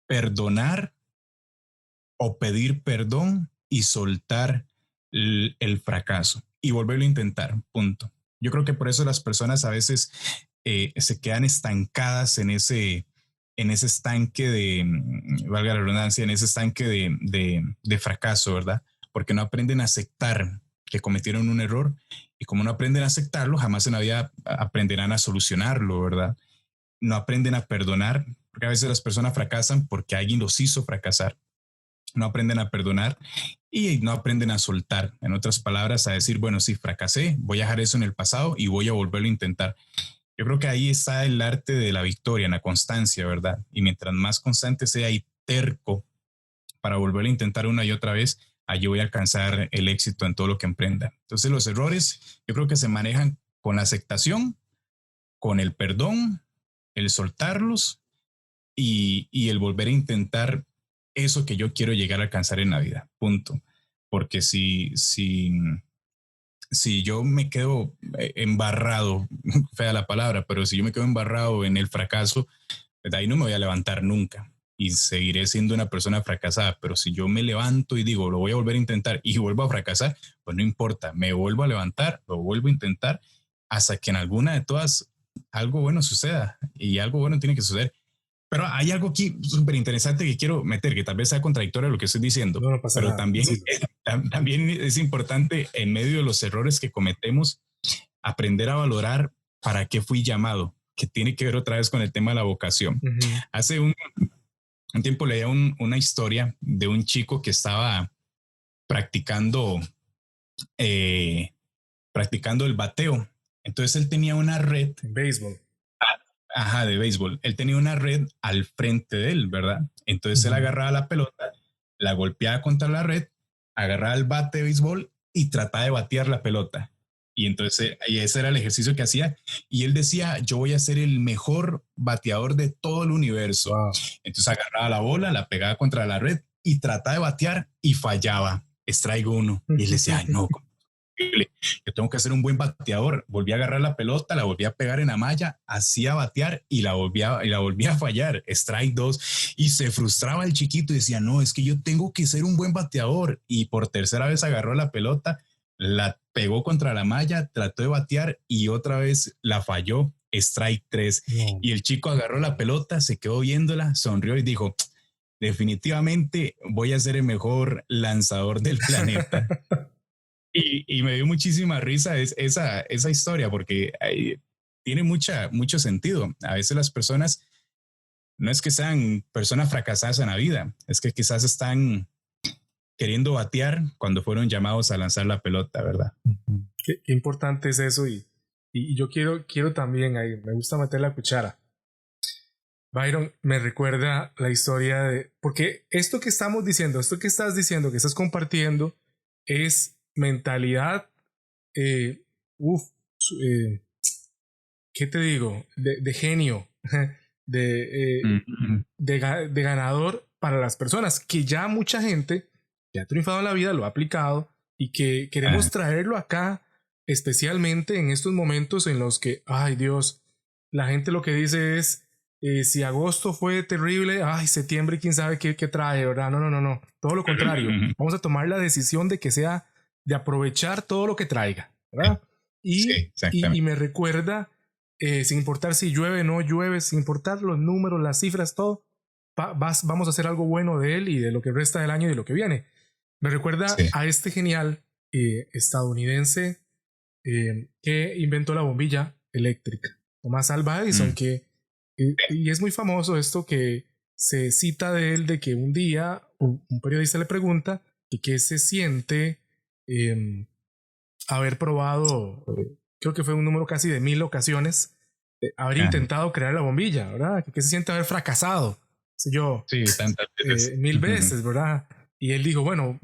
perdonar o pedir perdón y soltar el fracaso y volverlo a intentar, punto. Yo creo que por eso las personas a veces se quedan estancadas en ese estanque de, valga la redundancia, en ese estanque de fracaso, ¿verdad? Porque no aprenden a aceptar que cometieron un error y como no aprenden a aceptarlo, jamás en la vida aprenderán a solucionarlo, ¿verdad? No aprenden a perdonar, porque a veces las personas fracasan porque alguien los hizo fracasar. No aprenden a perdonar y no aprenden a soltar. En otras palabras, a decir, bueno, sí, fracasé, voy a dejar eso en el pasado y voy a volverlo a intentar. Yo creo que ahí está el arte de la victoria, en la constancia, ¿verdad? Y mientras más constante sea y terco para volverlo a intentar una y otra vez, allí voy a alcanzar el éxito en todo lo que emprenda. Entonces los errores yo creo que se manejan con la aceptación, con el perdón, el soltarlos y el volver a intentar eso que yo quiero llegar a alcanzar en la vida, punto. Porque si yo me quedo embarrado, fea la palabra, pero si yo me quedo embarrado en el fracaso, de ahí no me voy a levantar nunca y seguiré siendo una persona fracasada. Pero si yo me levanto y digo, lo voy a volver a intentar y vuelvo a fracasar, pues no importa, me vuelvo a levantar, lo vuelvo a intentar hasta que en alguna de todas algo bueno suceda y algo bueno tiene que suceder. Pero hay algo aquí súper interesante que quiero meter, que tal vez sea contradictorio a lo que estoy diciendo, no pasa pero nada. también es importante en medio de los errores que cometemos aprender a valorar para qué fui llamado, que tiene que ver otra vez con el tema de la vocación. Hace un tiempo leía una historia de un chico que estaba practicando el bateo. Entonces él tenía una red. Béisbol. Ajá, de béisbol. Él tenía una red al frente de él, ¿verdad? Entonces él agarraba la pelota, la golpeaba contra la red, agarraba el bate de béisbol y trataba de batear la pelota. Y entonces y ese era el ejercicio que hacía. Y él decía, yo voy a ser el mejor bateador de todo el universo. Wow. Entonces agarraba la bola, la pegaba contra la red y trataba de batear y fallaba. Strike 1. Y él decía, ay, no, yo tengo que ser un buen bateador. Volví a agarrar la pelota, la volví a pegar en la malla, hacía batear y la volví a fallar. Strike 2. Y se frustraba el chiquito y decía, no, es que yo tengo que ser un buen bateador. Y por tercera vez agarró la pelota, la pegó contra la malla, trató de batear y otra vez la falló. Strike 3. Y el chico agarró la pelota, se quedó viéndola, sonrió y dijo, definitivamente voy a ser el mejor lanzador del planeta. Y me dio muchísima risa esa historia porque tiene mucho sentido. A veces las personas no es que sean personas fracasadas en la vida, es que quizás están queriendo batear cuando fueron llamados a lanzar la pelota, ¿verdad? Qué importante es eso y yo quiero también ahí, me gusta meter la cuchara. Byron, me recuerda la historia porque esto que estamos diciendo, esto que estás diciendo, que estás compartiendo, es mentalidad, ¿qué te digo? De genio, de ganador para las personas, que ya mucha gente que ha triunfado en la vida lo ha aplicado y que queremos traerlo acá, especialmente en estos momentos en los que, ay Dios, la gente lo que dice es, si agosto fue terrible, ay, septiembre quién sabe qué trae, ¿verdad? No, todo lo contrario, vamos a tomar la decisión de que sea, de aprovechar todo lo que traiga, ¿verdad? Y me recuerda, sin importar si llueve o no llueve, sin importar los números, las cifras, todo, vamos a hacer algo bueno de él y de lo que resta del año y de lo que viene. Me recuerda a este genial estadounidense que inventó la bombilla eléctrica, Thomas Alva Edison, y es muy famoso esto que se cita de él, de que un día un periodista le pregunta que qué se siente haber probado, creo que fue un número casi de 1000 ocasiones, haber intentado crear la bombilla, ¿verdad? ¿Qué se siente haber fracasado? Sé yo, tantas veces. 1000 veces, ¿verdad? Y él dijo, bueno,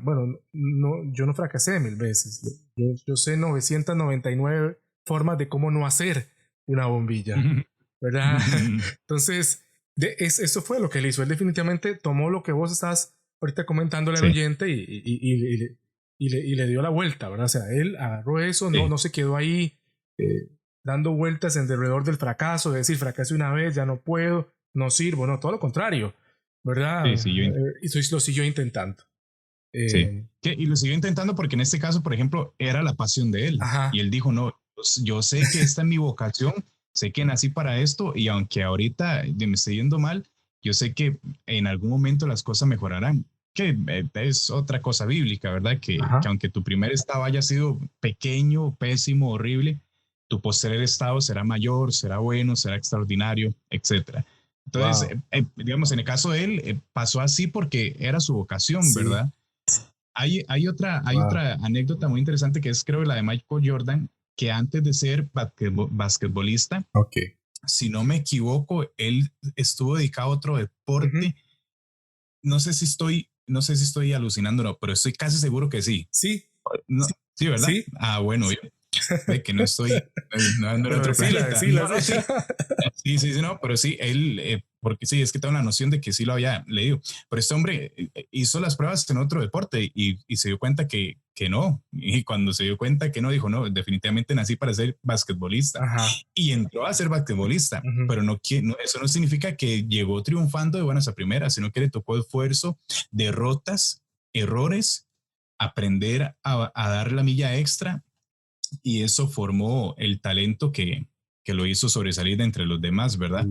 no, yo no fracasé 1000 veces. Yo sé 999 formas de cómo no hacer una bombilla, ¿verdad? Entonces, eso fue lo que él hizo. Él definitivamente tomó lo que vos estás ahorita comentándole al oyente y le dio la vuelta, ¿verdad? O sea, él agarró eso, no se quedó ahí dando vueltas en alrededor del fracaso, de decir, fracasé una vez, ya no puedo, no sirvo, no, todo lo contrario, ¿verdad? Y lo siguió intentando. Y lo siguió intentando porque en este caso, por ejemplo, era la pasión de él. Y él dijo, no, yo sé que esta es mi vocación, sé que nací para esto y aunque ahorita me esté yendo mal, yo sé que en algún momento las cosas mejorarán. Que es otra cosa bíblica, ¿verdad? Que aunque tu primer estado haya sido pequeño, pésimo, horrible, tu posterior estado será mayor, será bueno, será extraordinario, etcétera. Entonces, digamos, en el caso de él, pasó así porque era su vocación, ¿verdad? Hay otra anécdota muy interesante que es, creo, la de Michael Jordan, que antes de ser basquetbolista, si no me equivoco, él estuvo dedicado a otro deporte. No sé si estoy alucinando, no, pero estoy casi seguro que sí. Sí. No, sí, ¿verdad? Sí. bueno, de que no estoy en otro planeta. Sí, no, pero sí, él, porque sí, es que tengo la noción de que sí lo había leído, pero este hombre hizo las pruebas en otro deporte y se dio cuenta que no, y cuando se dio cuenta que no, dijo, no, definitivamente nací para ser basquetbolista, y entró a ser basquetbolista, pero eso no significa que llegó triunfando de buenas a primeras, sino que le tocó esfuerzo, derrotas, errores, aprender a dar la milla extra, y eso formó el talento que lo hizo sobresalir de entre los demás, ¿verdad?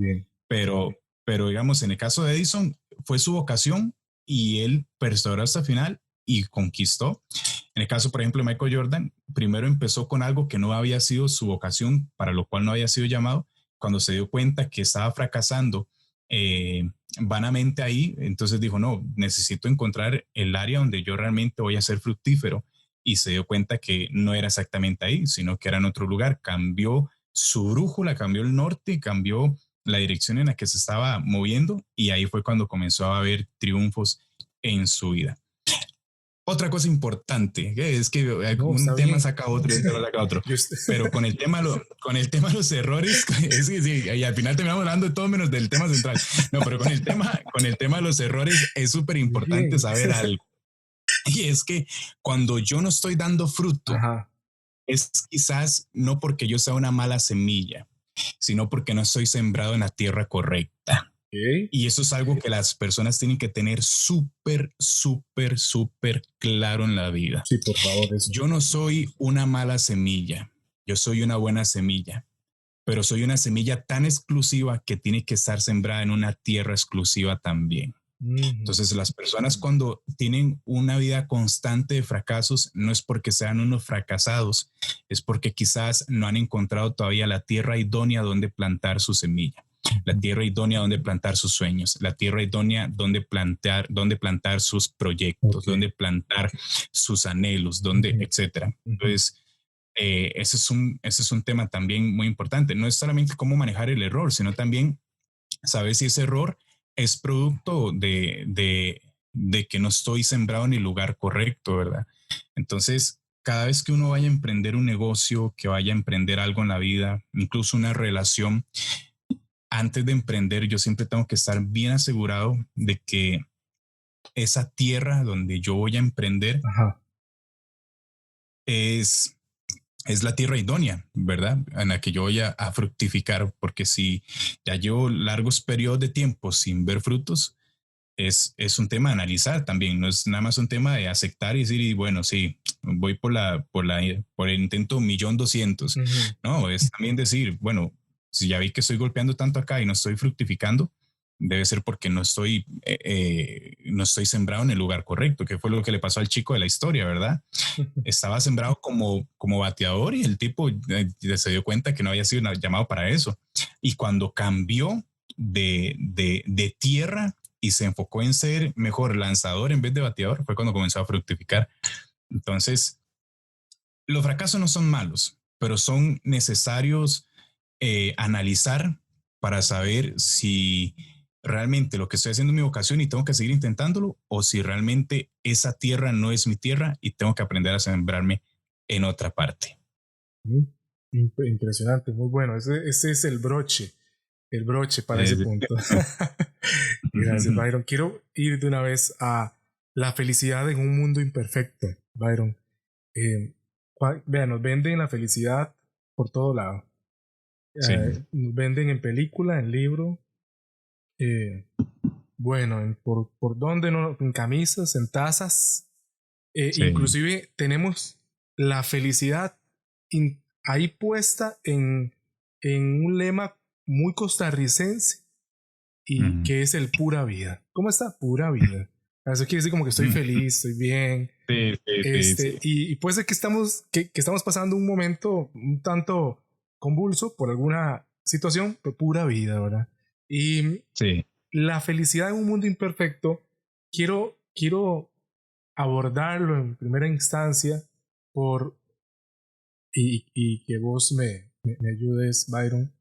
Pero digamos, en el caso de Edison, fue su vocación y él perseveró hasta el final y conquistó. En el caso, por ejemplo, de Michael Jordan, primero empezó con algo que no había sido su vocación, para lo cual no había sido llamado. Cuando se dio cuenta que estaba fracasando vanamente ahí, entonces dijo, no, necesito encontrar el área donde yo realmente voy a ser fructífero. Y se dio cuenta que no era exactamente ahí, sino que era en otro lugar. Cambió su brújula, cambió el norte, cambió la dirección en la que se estaba moviendo, y ahí fue cuando comenzó a haber triunfos en su vida. Otra cosa importante es que un tema saca otro, pero con el tema de los errores, y al final terminamos hablando de todo menos del tema central. No, pero con el tema de los errores es súper importante saber algo. Y es que cuando yo no estoy dando fruto, es quizás no porque yo sea una mala semilla, sino porque no estoy sembrado en la tierra correcta. Y eso es algo que las personas tienen que tener súper claro en la vida. Sí, por favor. Yo no soy una mala semilla, yo soy una buena semilla, pero soy una semilla tan exclusiva que tiene que estar sembrada en una tierra exclusiva también. Entonces, las personas cuando tienen una vida constante de fracasos, no es porque sean unos fracasados, es porque quizás no han encontrado todavía la tierra idónea donde plantar su semilla, la tierra idónea donde plantar sus sueños, la tierra idónea donde plantar sus proyectos, donde plantar sus anhelos, etcétera. Entonces, ese es un tema también muy importante. No es solamente cómo manejar el error, sino también saber si ese error es producto de que no estoy sembrado en el lugar correcto, ¿verdad? Entonces, cada vez que uno vaya a emprender un negocio, que vaya a emprender algo en la vida, incluso una relación, antes de emprender, yo siempre tengo que estar bien asegurado de que esa tierra donde yo voy a emprender es la tierra idónea, ¿verdad? En la que yo voy a fructificar, porque si ya llevo largos periodos de tiempo sin ver frutos, es un tema de analizar también, no es nada más un tema de aceptar y decir, y bueno, sí, voy por el intento 1.200.000. No, es también decir, bueno, si ya vi que estoy golpeando tanto acá y no estoy fructificando, debe ser porque no estoy sembrado en el lugar correcto, que fue lo que le pasó al chico de la historia, ¿verdad? Estaba sembrado como bateador y el tipo se dio cuenta que no había sido llamado para eso. Y cuando cambió de tierra y se enfocó en ser mejor lanzador en vez de bateador, fue cuando comenzó a fructificar. Entonces, los fracasos no son malos, pero son necesarios analizar para saber si realmente lo que estoy haciendo es mi vocación y tengo que seguir intentándolo, o si realmente esa tierra no es mi tierra y tengo que aprender a sembrarme en otra parte. Impresionante, muy bueno. Ese es el broche para ese punto. Gracias, Byron. Quiero ir de una vez a la felicidad en un mundo imperfecto, Byron. Vean, nos venden la felicidad por todo lado. Sí. Nos venden en película, en libro, bueno, por dónde no, en camisas, en tazas. Sí. Inclusive tenemos la felicidad ahí puesta en un lema muy costarricense y que es el pura vida. ¿Cómo está? Pura vida. Eso quiere decir como que estoy feliz, estoy bien. Sí. Y puede ser que estamos pasando un momento un tanto convulso por alguna situación, pero pura vida, ¿verdad? Y la felicidad en un mundo imperfecto, quiero abordarlo en primera instancia y que vos me ayudes, Byron.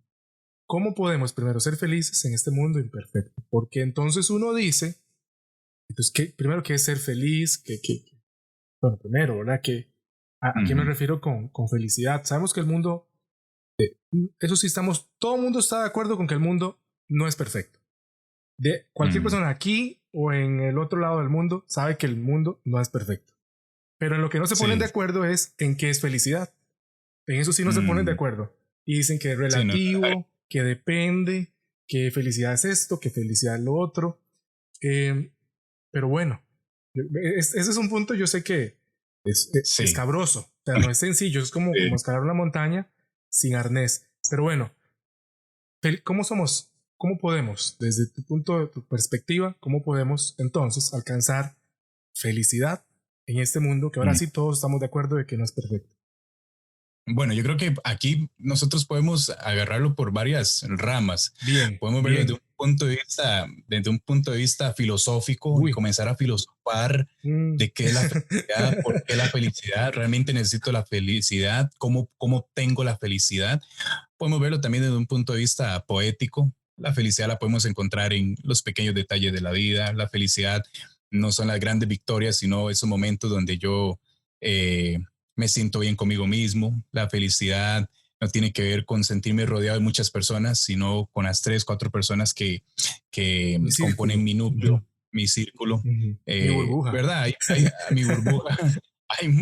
¿Cómo podemos primero ser felices en este mundo imperfecto? Porque entonces uno dice, entonces, primero, ¿qué es ser feliz? Bueno, primero, ¿verdad? ¿A qué me refiero con felicidad? Sabemos que el mundo, eso sí todo el mundo está de acuerdo con que el mundo no es perfecto. Cualquier persona aquí o en el otro lado del mundo sabe que el mundo no es perfecto. Pero en lo que no se ponen de acuerdo es en qué es felicidad. En eso sí no se ponen de acuerdo. Y dicen que es relativo, que depende, que felicidad es esto, que felicidad es lo otro. Pero bueno, ese es un punto, yo sé que es escabroso. O sea, no es sencillo, es como escalar una montaña sin arnés. Pero bueno, ¿cómo somos? ¿Cómo podemos, desde tu perspectiva, cómo podemos entonces alcanzar felicidad en este mundo que ahora sí todos estamos de acuerdo de que no es perfecto? Bueno, yo creo que aquí nosotros podemos agarrarlo por varias ramas. Podemos verlo desde un punto de vista filosófico y comenzar a filosofar de qué es la felicidad, por qué la felicidad, realmente necesito la felicidad, cómo obtengo la felicidad. Podemos verlo también desde un punto de vista poético. La felicidad la podemos encontrar en los pequeños detalles de la vida. La felicidad no son las grandes victorias, sino esos momentos donde yo me siento bien conmigo mismo. La felicidad no tiene que ver con sentirme rodeado de muchas personas, sino con las 3, 4 personas que componen mi núcleo, mi círculo. Mi burbuja. ¿Verdad? Mi burbuja.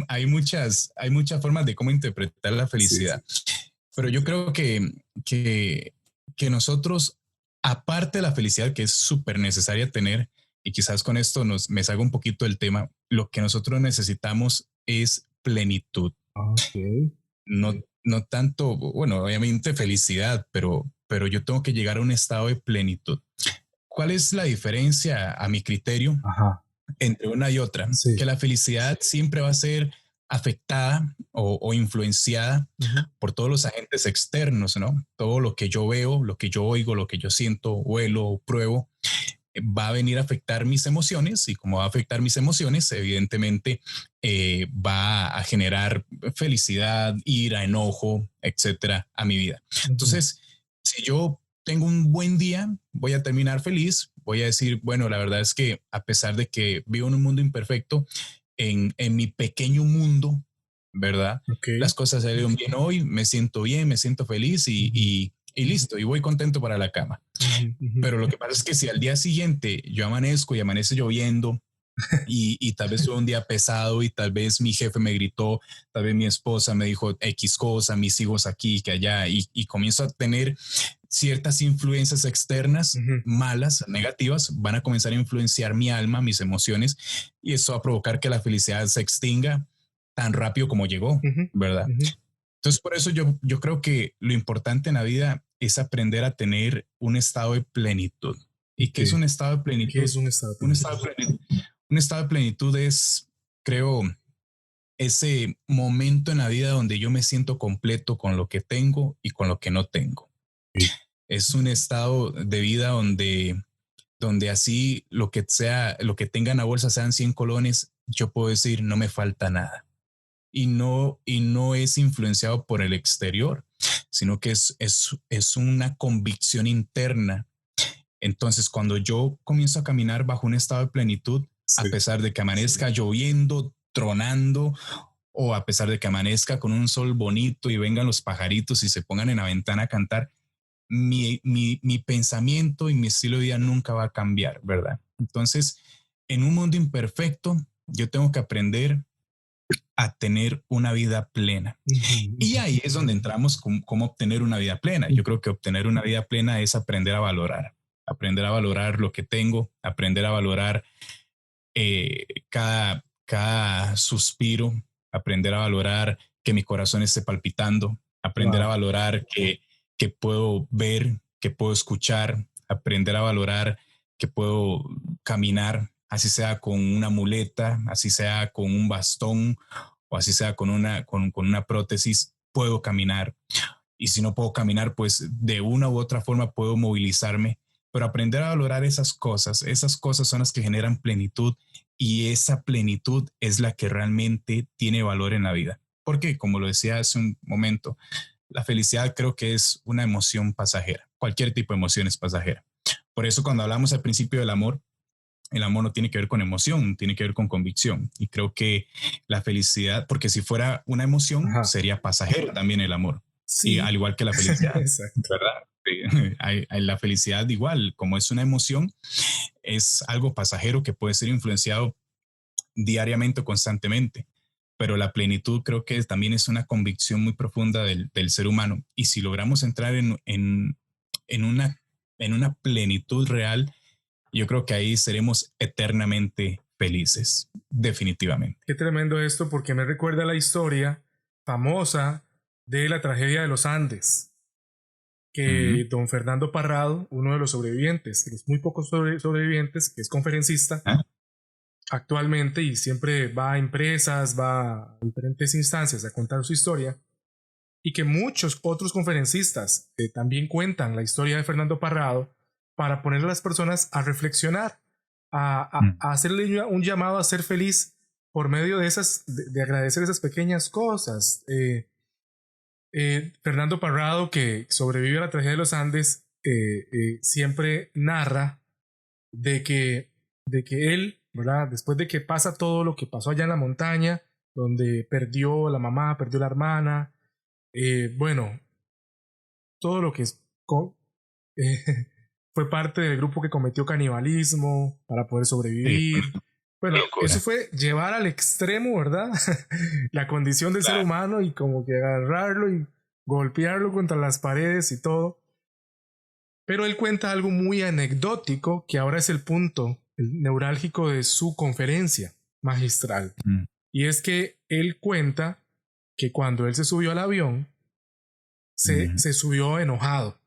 Hay muchas formas de cómo interpretar la felicidad. Pero yo creo que nosotros, aparte de la felicidad que es súper necesaria tener, y quizás con esto me salga un poquito del tema, lo que nosotros necesitamos es plenitud. No tanto, bueno, obviamente felicidad, pero yo tengo que llegar a un estado de plenitud. ¿cuál es la diferencia a mi criterio entre una y otra? Sí. Que la felicidad siempre va a ser afectada o influenciada por todos los agentes externos, ¿no? Todo lo que yo veo, lo que yo oigo, lo que yo siento, huelo, pruebo, va a venir a afectar mis emociones, y como va a afectar mis emociones, evidentemente va a generar felicidad, ira, enojo, etcétera, a mi vida. Entonces, si yo tengo un buen día, voy a terminar feliz, voy a decir, bueno, la verdad es que a pesar de que vivo en un mundo imperfecto, en mi pequeño mundo, ¿verdad? Las cosas salieron bien hoy, me siento bien, me siento feliz y listo, y voy contento para la cama. Pero lo que pasa es que si al día siguiente yo amanezco y amanece lloviendo y tal vez fue un día pesado y tal vez mi jefe me gritó, tal vez mi esposa me dijo X cosa, mis hijos aquí, que allá, y comienzo a tener ciertas influencias externas malas, negativas, van a comenzar a influenciar mi alma, mis emociones, y eso va a provocar que la felicidad se extinga tan rápido como llegó, ¿verdad? Entonces, por eso yo creo que lo importante en la vida es aprender a tener un estado de plenitud. ¿Y qué es un estado de plenitud? ¿Qué es un estado de plenitud? Un estado de plenitud es, creo, ese momento en la vida donde yo me siento completo con lo que tengo y con lo que no tengo. Es un estado de vida donde así lo que sea, lo que tenga en la bolsa sean 100 colones, yo puedo decir no me falta nada. Y no es influenciado por el exterior, sino que es una convicción interna. Entonces, cuando yo comienzo a caminar bajo un estado de plenitud, a pesar de que amanezca lloviendo, tronando, o a pesar de que amanezca con un sol bonito y vengan los pajaritos y se pongan en la ventana a cantar, mi pensamiento y mi estilo de vida nunca va a cambiar, ¿verdad? Entonces, en un mundo imperfecto, yo tengo que aprender a tener una vida plena. Y ahí es donde entramos con cómo obtener una vida plena. Yo creo que obtener una vida plena es aprender a valorar lo que tengo, aprender a valorar cada suspiro, aprender a valorar que mi corazón esté palpitando, aprender a valorar que puedo ver, que puedo escuchar, aprender a valorar que puedo caminar, así sea con una muleta, así sea con un bastón o así sea con una prótesis, puedo caminar. Y si no puedo caminar, pues de una u otra forma puedo movilizarme. Pero aprender a valorar esas cosas son las que generan plenitud, y esa plenitud es la que realmente tiene valor en la vida. Porque, como lo decía hace un momento, la felicidad creo que es una emoción pasajera. Cualquier tipo de emoción es pasajera. Por eso cuando hablamos al principio del amor, el amor no tiene que ver con emoción, tiene que ver con convicción. Y creo que la felicidad, porque si fuera una emoción, sería pasajero también el amor. Sí. Y al igual que la felicidad, ¿verdad? La felicidad igual, como es una emoción, es algo pasajero que puede ser influenciado diariamente o constantemente. Pero la plenitud creo que también es una convicción muy profunda del ser humano. Y si logramos entrar en una plenitud real, yo creo que ahí seremos eternamente felices, definitivamente. Qué tremendo esto, porque me recuerda la historia famosa de la tragedia de los Andes, que don Fernando Parrado, uno de los sobrevivientes, de los muy pocos sobrevivientes, que es conferencista actualmente y siempre va a empresas, va a diferentes instancias a contar su historia, y que muchos otros conferencistas también cuentan la historia de Fernando Parrado para poner a las personas a reflexionar, a hacerle un llamado a ser feliz por medio de agradecer esas pequeñas cosas. Fernando Parrado, que sobrevive a la tragedia de los Andes, siempre narra de que él, ¿verdad? Después de que pasa todo lo que pasó allá en la montaña, donde perdió la mamá, perdió la hermana, bueno, todo lo que fue parte del grupo que cometió canibalismo para poder sobrevivir. Sí. Bueno, eso fue llevar al extremo, ¿verdad? La condición del ser humano, y como que agarrarlo y golpearlo contra las paredes y todo. Pero él cuenta algo muy anecdótico, que ahora es el punto neurálgico de su conferencia magistral. Y es que él cuenta que cuando él se subió al avión, se subió enojado.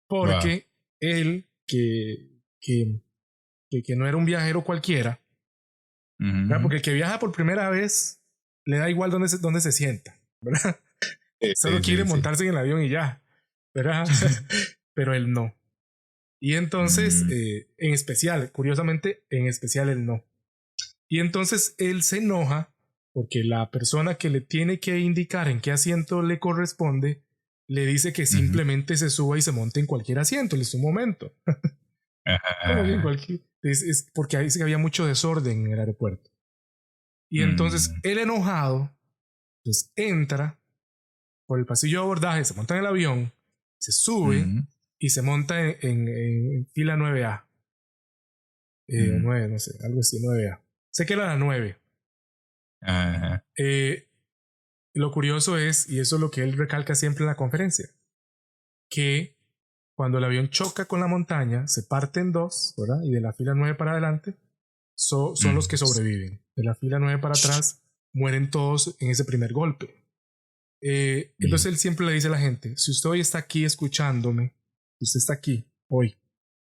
Porque él que no era un viajero cualquiera, ¿verdad? Porque el que viaja por primera vez le da igual dónde se sienta, ¿verdad? Solo quiere montarse en el avión y ya, ¿verdad? Pero él no. Y entonces, en especial, curiosamente, en especial él no. Y entonces él se enoja porque la persona que le tiene que indicar en qué asiento le corresponde le dice que simplemente se suba y se monte en cualquier asiento en su momento. Como que en cualquier, es porque ahí sí que había mucho desorden en el aeropuerto. Y entonces él enojado, pues entra por el pasillo de abordaje, se monta en el avión, se sube y se monta en fila 9A. 9, no sé, algo así, 9A. Sé que era la 9. Lo curioso es, y eso es lo que él recalca siempre en la conferencia, que cuando el avión choca con la montaña, se parte en dos, ¿verdad? Y de la fila 9 para adelante son los que sobreviven. De la fila 9 para atrás mueren todos en ese primer golpe. Entonces él siempre le dice a la gente, si usted hoy está aquí escuchándome, usted está aquí hoy,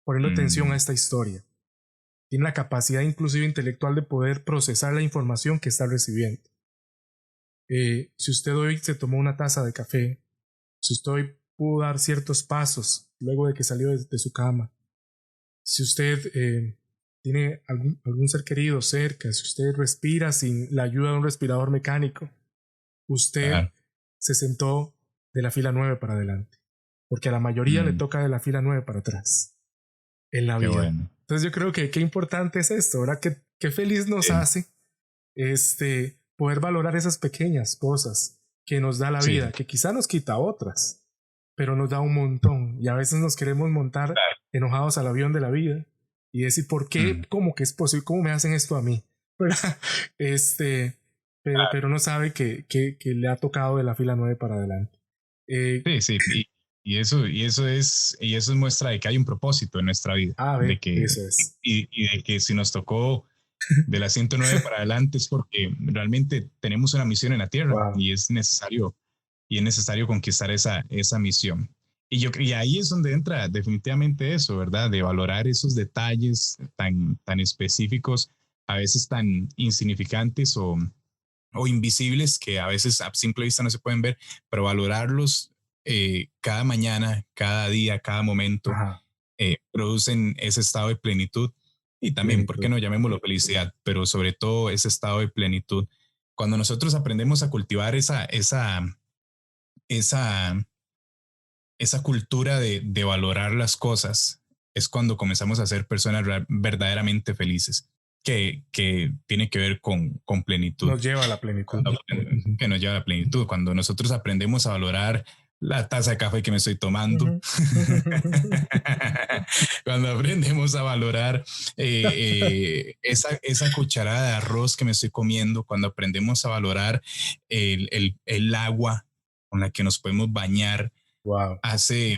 poniendo atención a esta historia, tiene la capacidad inclusive intelectual de poder procesar la información que está recibiendo. Si usted hoy se tomó una taza de café, si usted hoy pudo dar ciertos pasos luego de que salió de su cama, si usted tiene algún ser querido cerca, si usted respira sin la ayuda de un respirador mecánico, usted se sentó de la fila 9 para adelante, porque a la mayoría le toca de la fila 9 para atrás en la vida. Bueno. Entonces yo creo que qué importante es esto, ¿verdad? Qué feliz nos hace poder valorar esas pequeñas cosas que nos da la vida, que quizá nos quita otras, pero nos da un montón. Y a veces nos queremos montar enojados al avión de la vida y decir, ¿por qué? ¿Cómo que es posible? ¿Cómo me hacen esto a mí? ¿Verdad? Pero no sabe que le ha tocado de la fila 9 para adelante. Sí. Y eso es muestra de que hay un propósito en nuestra vida. De que, eso es. Y de que si nos tocó del asiento 9 para adelante es porque realmente tenemos una misión en la tierra. Y es necesario conquistar esa misión. Y ahí es donde entra definitivamente eso, ¿verdad? De valorar esos detalles tan específicos, a veces tan insignificantes o invisibles que a veces a simple vista no se pueden ver, pero valorarlos cada mañana, cada día, cada momento, producen ese estado de plenitud y también, ¿por qué no llamémoslo felicidad? Pero sobre todo ese estado de plenitud. Cuando nosotros aprendemos a cultivar esa cultura de valorar las cosas, es cuando comenzamos a ser personas verdaderamente felices, que tiene que ver con plenitud. Nos lleva a la plenitud. Que nos lleva a la plenitud. Cuando nosotros aprendemos a valorar la taza de café que me estoy tomando, cuando aprendemos a valorar esa cucharada de arroz que me estoy comiendo, cuando aprendemos a valorar el agua con la que nos podemos bañar. Hace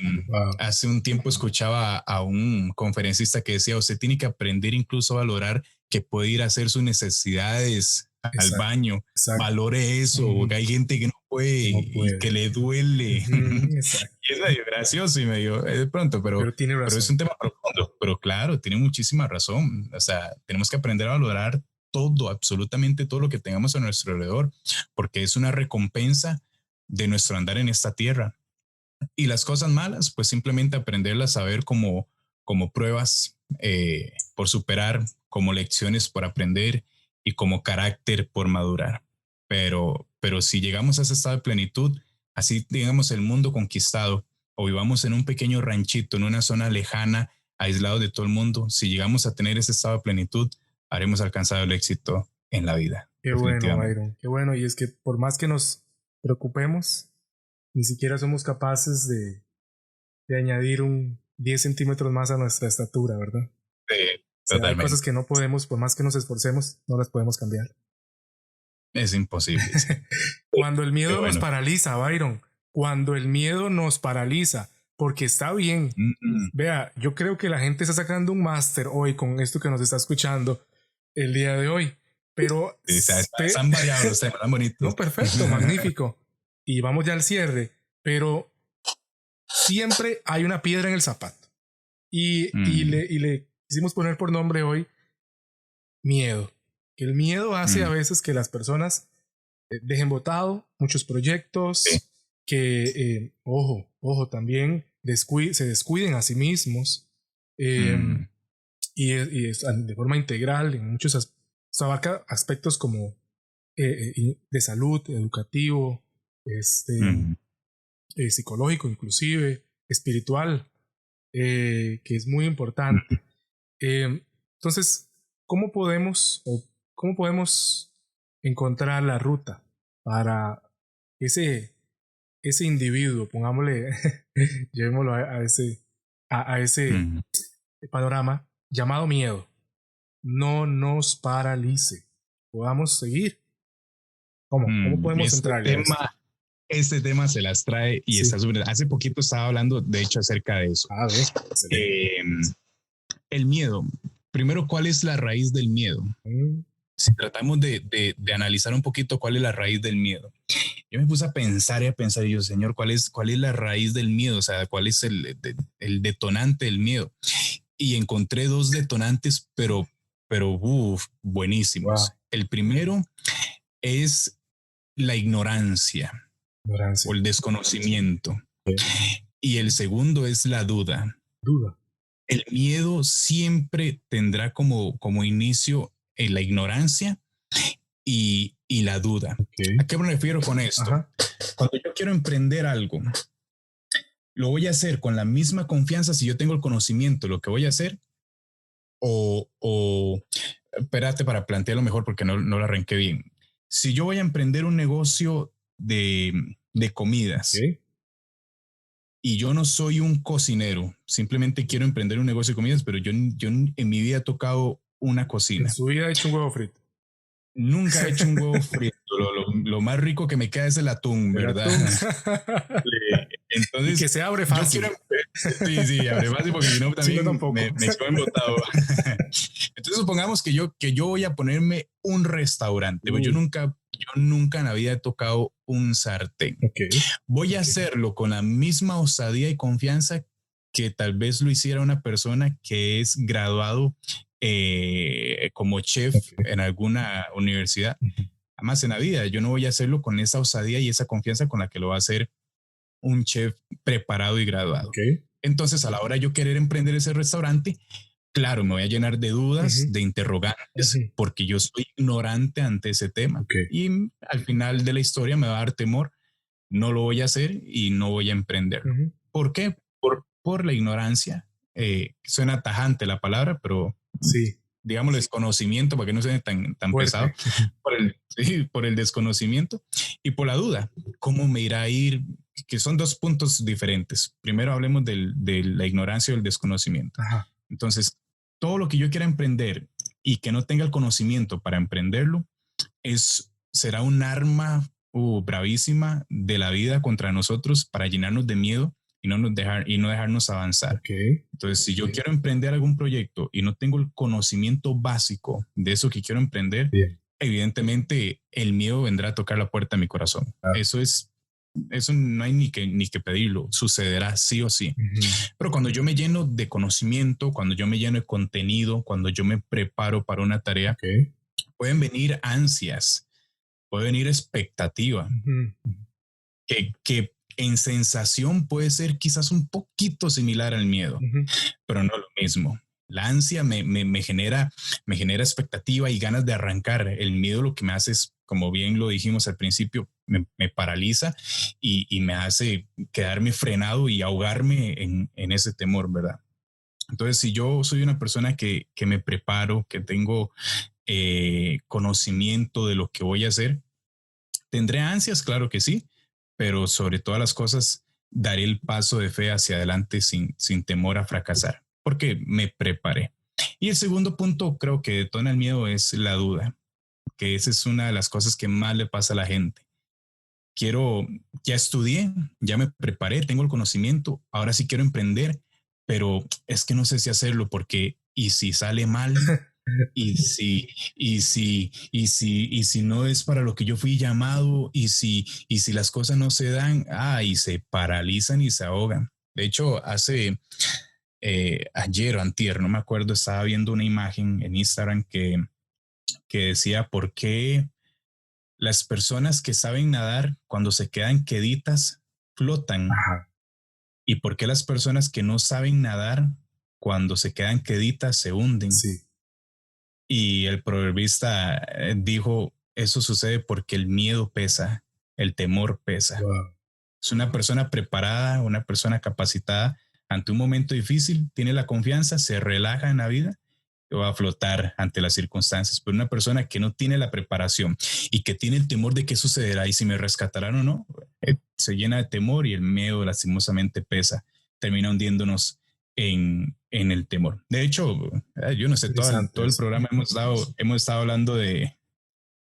un tiempo escuchaba a un conferencista que decía, usted tiene que aprender incluso a valorar que puede ir a hacer sus necesidades al baño. Valore eso, porque hay gente que no puede y que le duele. Y es medio gracioso y medio de pronto, pero es un tema profundo. Pero claro, tiene muchísima razón. O sea, tenemos que aprender a valorar todo, absolutamente todo lo que tengamos a nuestro alrededor, porque es una recompensa de nuestro andar en esta tierra. Y las cosas malas, pues simplemente aprenderlas a ver como pruebas por superar, como lecciones por aprender y como carácter por madurar. Pero si llegamos a ese estado de plenitud, así digamos el mundo conquistado, o vivamos en un pequeño ranchito, en una zona lejana, aislado de todo el mundo, si llegamos a tener ese estado de plenitud, habremos alcanzado el éxito en la vida. Qué bueno, Byron, qué bueno. Y es que por más que nos preocupemos, ni siquiera somos capaces de añadir 10 centímetros más a nuestra estatura, ¿verdad? Sí, o sea, hay cosas que no podemos, por más que nos esforcemos, no las podemos cambiar. Es imposible. Cuando el miedo nos paraliza, Byron, cuando el miedo nos paraliza, porque está bien. Vea, yo creo que la gente está sacando un máster hoy con esto que nos está escuchando el día de hoy, pero... Están variados los temas, están bonitos. No, perfecto, magnífico. Y vamos ya al cierre, pero siempre hay una piedra en el zapato. Y le quisimos poner por nombre hoy miedo. Que el miedo hace a veces que las personas dejen botado muchos proyectos, que, ojo, también se descuiden a sí mismos, y de forma integral en muchos abarca aspectos como de salud, educativo, psicológico inclusive, espiritual, que es muy importante. Entonces, ¿cómo podemos encontrar la ruta para ese individuo, pongámosle, llevémoslo a ese panorama llamado miedo, no nos paralice, podamos seguir? ¿Cómo podemos entrar a eso? Este tema se las trae y está súper. Hace poquito estaba hablando, de hecho, acerca de eso. El miedo. Primero, ¿cuál es la raíz del miedo? Si tratamos de analizar un poquito cuál es la raíz del miedo. Yo me puse a pensar y yo, Señor, ¿cuál es la raíz del miedo? O sea, ¿cuál es el detonante del miedo? Y encontré 2 detonantes, pero buenísimos. Wow. El primero es la ignorancia. O el desconocimiento. Y el segundo es la duda. El miedo siempre tendrá como inicio la ignorancia y la duda. ¿A qué me refiero con esto? Cuando yo quiero emprender algo, lo voy a hacer con la misma confianza si yo tengo el conocimiento de lo que voy a hacer, o espérate para plantearlo mejor porque no lo arranqué bien. Si yo voy a emprender un negocio de comidas, y yo no soy un cocinero, simplemente quiero emprender un negocio de comidas, pero yo en mi vida he tocado una cocina. ¿En su vida he hecho un huevo frito? Nunca he hecho un huevo frito. Lo más rico que me queda es el atún, ¿verdad? Entonces, y que se abre fácil. Sí, abre fácil porque si no también me quedo embotado. Entonces supongamos que yo voy a ponerme un restaurante. Yo nunca en la vida he tocado un sartén. Voy a hacerlo con la misma osadía y confianza que tal vez lo hiciera una persona que es graduado como chef en alguna universidad. Además, en la vida, yo no voy a hacerlo con esa osadía y esa confianza con la que lo va a hacer un chef preparado y graduado. Entonces, a la hora de yo querer emprender ese restaurante, claro, me voy a llenar de dudas, de interrogantes, porque yo soy ignorante ante ese tema. Y al final de la historia me va a dar temor, no lo voy a hacer y no voy a emprender. ¿Por qué? Por la ignorancia. Suena tajante la palabra, pero digamos desconocimiento, para que no suene tan pesado, por el desconocimiento y por la duda. ¿Cómo me irá a ir? Que son 2 puntos diferentes. Primero hablemos de la ignorancia o el desconocimiento. Entonces, todo lo que yo quiera emprender y que no tenga el conocimiento para emprenderlo será un arma bravísima de la vida contra nosotros para llenarnos de miedo y no dejarnos avanzar. Entonces, si yo quiero emprender algún proyecto y no tengo el conocimiento básico de eso que quiero emprender, evidentemente el miedo vendrá a tocar la puerta de mi corazón. Eso no hay ni que pedirlo, sucederá sí o sí. Pero cuando yo me lleno de conocimiento, cuando yo me lleno de contenido, cuando yo me preparo para una tarea, pueden venir ansias, puede venir expectativa, que en sensación puede ser quizás un poquito similar al miedo, pero no lo mismo. La ansia me genera expectativa y ganas de arrancar. El miedo lo que me hace es, como bien lo dijimos al principio, me paraliza y me hace quedarme frenado y ahogarme en ese temor, ¿verdad? Entonces, si yo soy una persona que me preparo, que tengo conocimiento de lo que voy a hacer, ¿tendré ansias? Claro que sí, pero sobre todas las cosas daré el paso de fe hacia adelante sin temor a fracasar, porque me preparé. Y el segundo punto creo que detona el miedo es la duda, que esa es una de las cosas que más le pasa a la gente. Ya estudié, ya me preparé, tengo el conocimiento, ahora sí quiero emprender, pero es que no sé si hacerlo porque ¿y si sale mal? ¿Y si no es para lo que yo fui llamado? ¿Y si las cosas no se dan? Y se paralizan y se ahogan. De hecho, hace ayer o antier, no me acuerdo, estaba viendo una imagen en Instagram que decía por qué las personas que saben nadar cuando se quedan queditas flotan. Ajá. ¿Y por qué las personas que no saben nadar, cuando se quedan queditas, se hunden? Sí. Y el proverbista dijo, eso sucede porque el miedo pesa, el temor pesa. Wow. Es una persona preparada, una persona capacitada ante un momento difícil, tiene la confianza, se relaja en la vida y va a flotar ante las circunstancias. Pero una persona que no tiene la preparación y que tiene el temor de qué sucederá y si me rescatarán o no, se llena de temor y el miedo lastimosamente pesa, termina hundiéndonos en el temor. De hecho, yo no sé, todo el programa hemos estado hablando he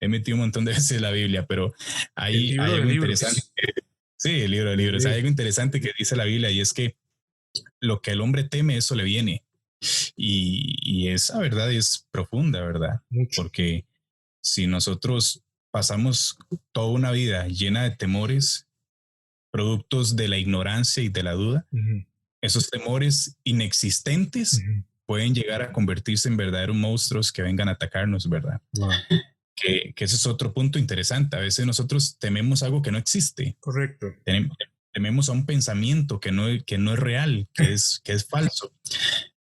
metido un montón de veces la Biblia, pero hay algo interesante. Sí, el libro de libros. Hay algo interesante que dice la Biblia y es que lo que el hombre teme, eso le viene. Y esa verdad es profunda, ¿verdad? Mucho. Porque si nosotros pasamos toda una vida llena de temores, productos de la ignorancia y de la duda, esos temores inexistentes pueden llegar a convertirse en verdaderos monstruos que vengan a atacarnos, ¿verdad? Wow. Que ese es otro punto interesante. A veces nosotros tememos algo que no existe. Correcto. Tememos a un pensamiento que no es real, que es falso.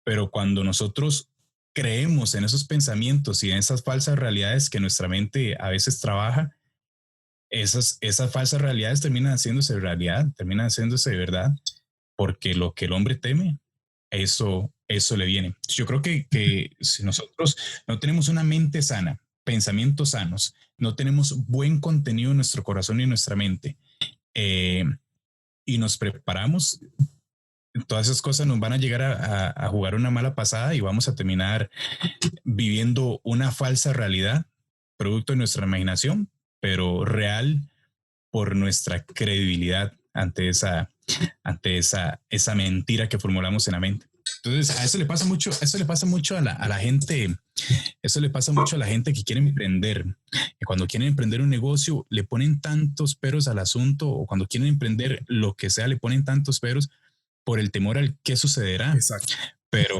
Pero cuando nosotros creemos en esos pensamientos y en esas falsas realidades que nuestra mente a veces trabaja, esas falsas realidades terminan haciéndose realidad, terminan haciéndose verdad, porque lo que el hombre teme, eso le viene. Yo creo que si nosotros no tenemos una mente sana, pensamientos sanos, no tenemos buen contenido en nuestro corazón y en nuestra mente, y nos preparamos, todas esas cosas nos van a llegar a jugar una mala pasada y vamos a terminar viviendo una falsa realidad, producto de nuestra imaginación, pero real por nuestra credibilidad ante esa mentira que formulamos en la mente. Entonces, eso le pasa mucho a la gente. Eso le pasa mucho a la gente que quiere emprender. Cuando quieren emprender un negocio, le ponen tantos peros al asunto, o cuando quieren emprender lo que sea, le ponen tantos peros por el temor al qué sucederá. Exacto. Pero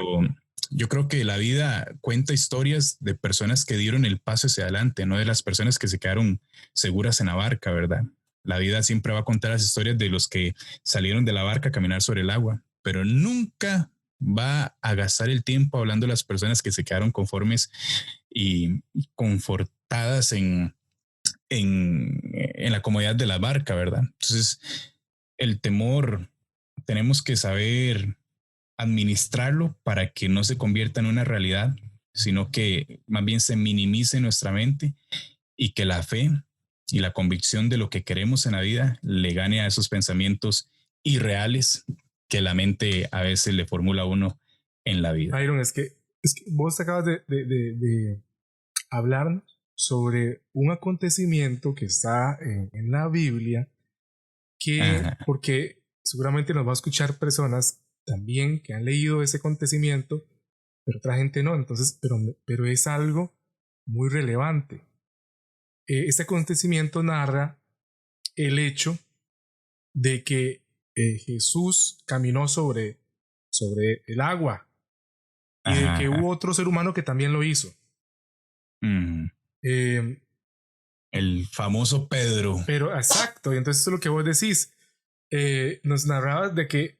yo creo que la vida cuenta historias de personas que dieron el paso hacia adelante, no de las personas que se quedaron seguras en la barca, ¿verdad? La vida siempre va a contar las historias de los que salieron de la barca a caminar sobre el agua, pero nunca va a gastar el tiempo hablando de las personas que se quedaron conformes y confortadas en la comodidad de la barca, ¿verdad? Entonces, el temor tenemos que saber administrarlo para que no se convierta en una realidad, sino que más bien se minimice en nuestra mente y que la fe y la convicción de lo que queremos en la vida le gane a esos pensamientos irreales que la mente a veces le formula a uno en la vida. Byron, es que vos acabas de hablar sobre un acontecimiento que está en la Biblia, porque seguramente nos va a escuchar personas también que han leído ese acontecimiento, pero otra gente no. Entonces, pero es algo muy relevante. Este acontecimiento narra el hecho de que Jesús caminó sobre el agua y de que hubo otro ser humano que también lo hizo. El famoso Pedro. Pero exacto, y entonces eso es lo que vos decís. Nos narrabas de que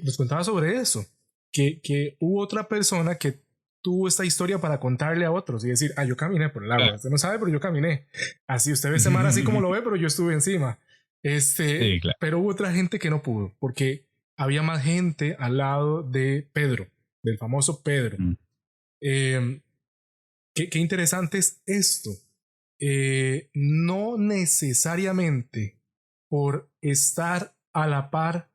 nos contabas sobre eso, que hubo otra persona que tuvo esta historia para contarle a otros y decir, yo caminé por el agua. Usted no sabe, pero yo caminé. Así usted ve ese mar así como lo ve, pero yo estuve encima. Sí, claro. Pero hubo otra gente que no pudo, porque había más gente al lado de Pedro, del famoso Pedro. Qué interesante es esto. No necesariamente por estar a la par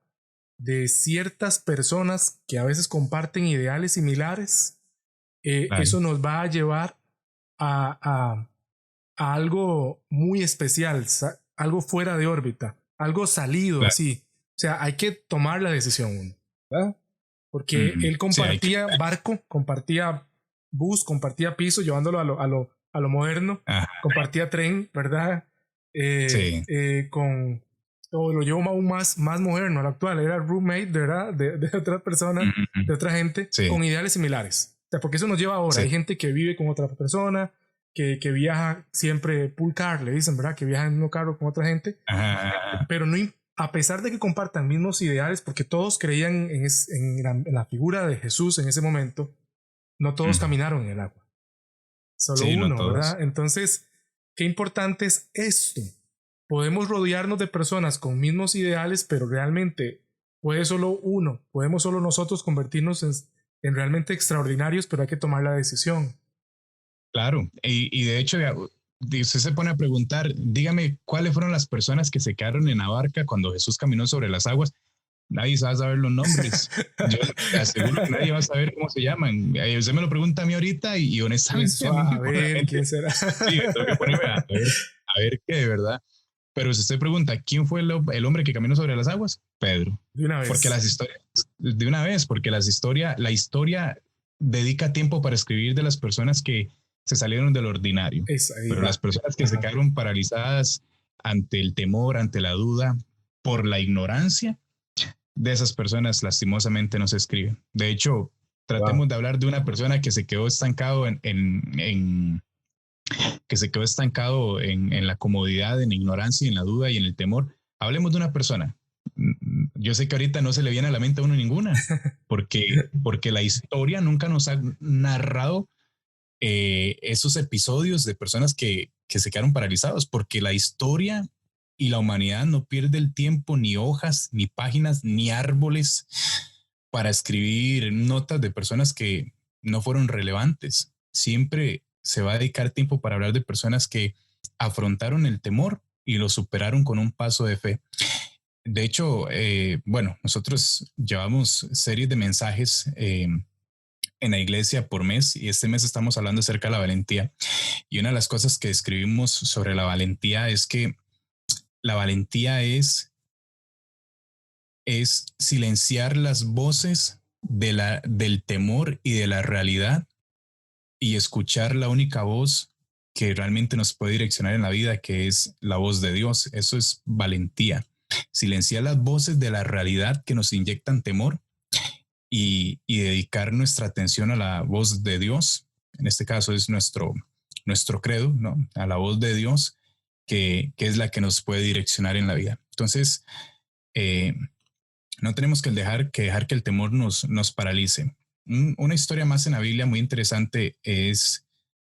de ciertas personas que a veces comparten ideales similares, eso nos va a llevar a algo muy especial, algo fuera de órbita, algo salido así. O sea, hay que tomar la decisión, ¿verdad? Porque él compartía barco, compartía bus, compartía piso, llevándolo a lo moderno, compartía tren, ¿verdad? o lo llevo aún más moderno, al actual, era roommate, ¿verdad? De otra persona, de otra gente, sí, con ideales similares. O sea, porque eso nos lleva ahora. Sí. Hay gente que vive con otra persona, que viaja siempre pool car, le dicen, ¿verdad? Que viaja en un carro con otra gente. Pero no, a pesar de que compartan mismos ideales, porque todos creían en la figura de Jesús en ese momento, no todos caminaron en el agua. Solo Sí, uno, no ¿verdad? Entonces, qué importante es esto. Podemos rodearnos de personas con mismos ideales, pero realmente puede solo uno, podemos solo nosotros convertirnos en realmente extraordinarios, pero hay que tomar la decisión. Claro, y de hecho, usted se pone a preguntar, dígame, ¿cuáles fueron las personas que se quedaron en la barca cuando Jesús caminó sobre las aguas? Nadie va a saber los nombres. Yo te aseguro que nadie va a saber cómo se llaman. Usted me lo pregunta a mí ahorita y honestamente A ver, ¿quién será? Sí, tengo que ponerme a ver qué de verdad. Pero si usted pregunta, ¿quién fue el hombre que caminó sobre las aguas? Pedro. De una vez. Porque las historias, de una vez, porque la historia dedica tiempo para escribir de las personas que se salieron del ordinario. Pero las personas que se quedaron paralizadas ante el temor, ante la duda, por la ignorancia, de esas personas lastimosamente no se escriben. De hecho, tratemos de hablar de una persona que se quedó estancado en la comodidad, en la ignorancia, en la duda y en el temor. Hablemos de una persona. Yo sé que ahorita no se le viene a la mente a uno ninguna, porque la historia nunca nos ha narrado esos episodios de personas que se quedaron paralizados, porque la historia y la humanidad no pierde el tiempo, ni hojas, ni páginas, ni árboles para escribir notas de personas que no fueron relevantes. Siempre se va a dedicar tiempo para hablar de personas que afrontaron el temor y lo superaron con un paso de fe. De hecho, nosotros llevamos series de mensajes en la iglesia por mes, y este mes estamos hablando acerca de la valentía. Y una de las cosas que escribimos sobre la valentía es que la valentía es silenciar las voces del temor y de la realidad y escuchar la única voz que realmente nos puede direccionar en la vida, que es la voz de Dios. Eso es valentía. Silenciar las voces de la realidad que nos inyectan temor y dedicar nuestra atención a la voz de Dios. En este caso es nuestro credo, ¿no? A la voz de Dios, que es la que nos puede direccionar en la vida. Entonces, no tenemos que dejar que el temor nos paralice. Una historia más en la Biblia muy interesante es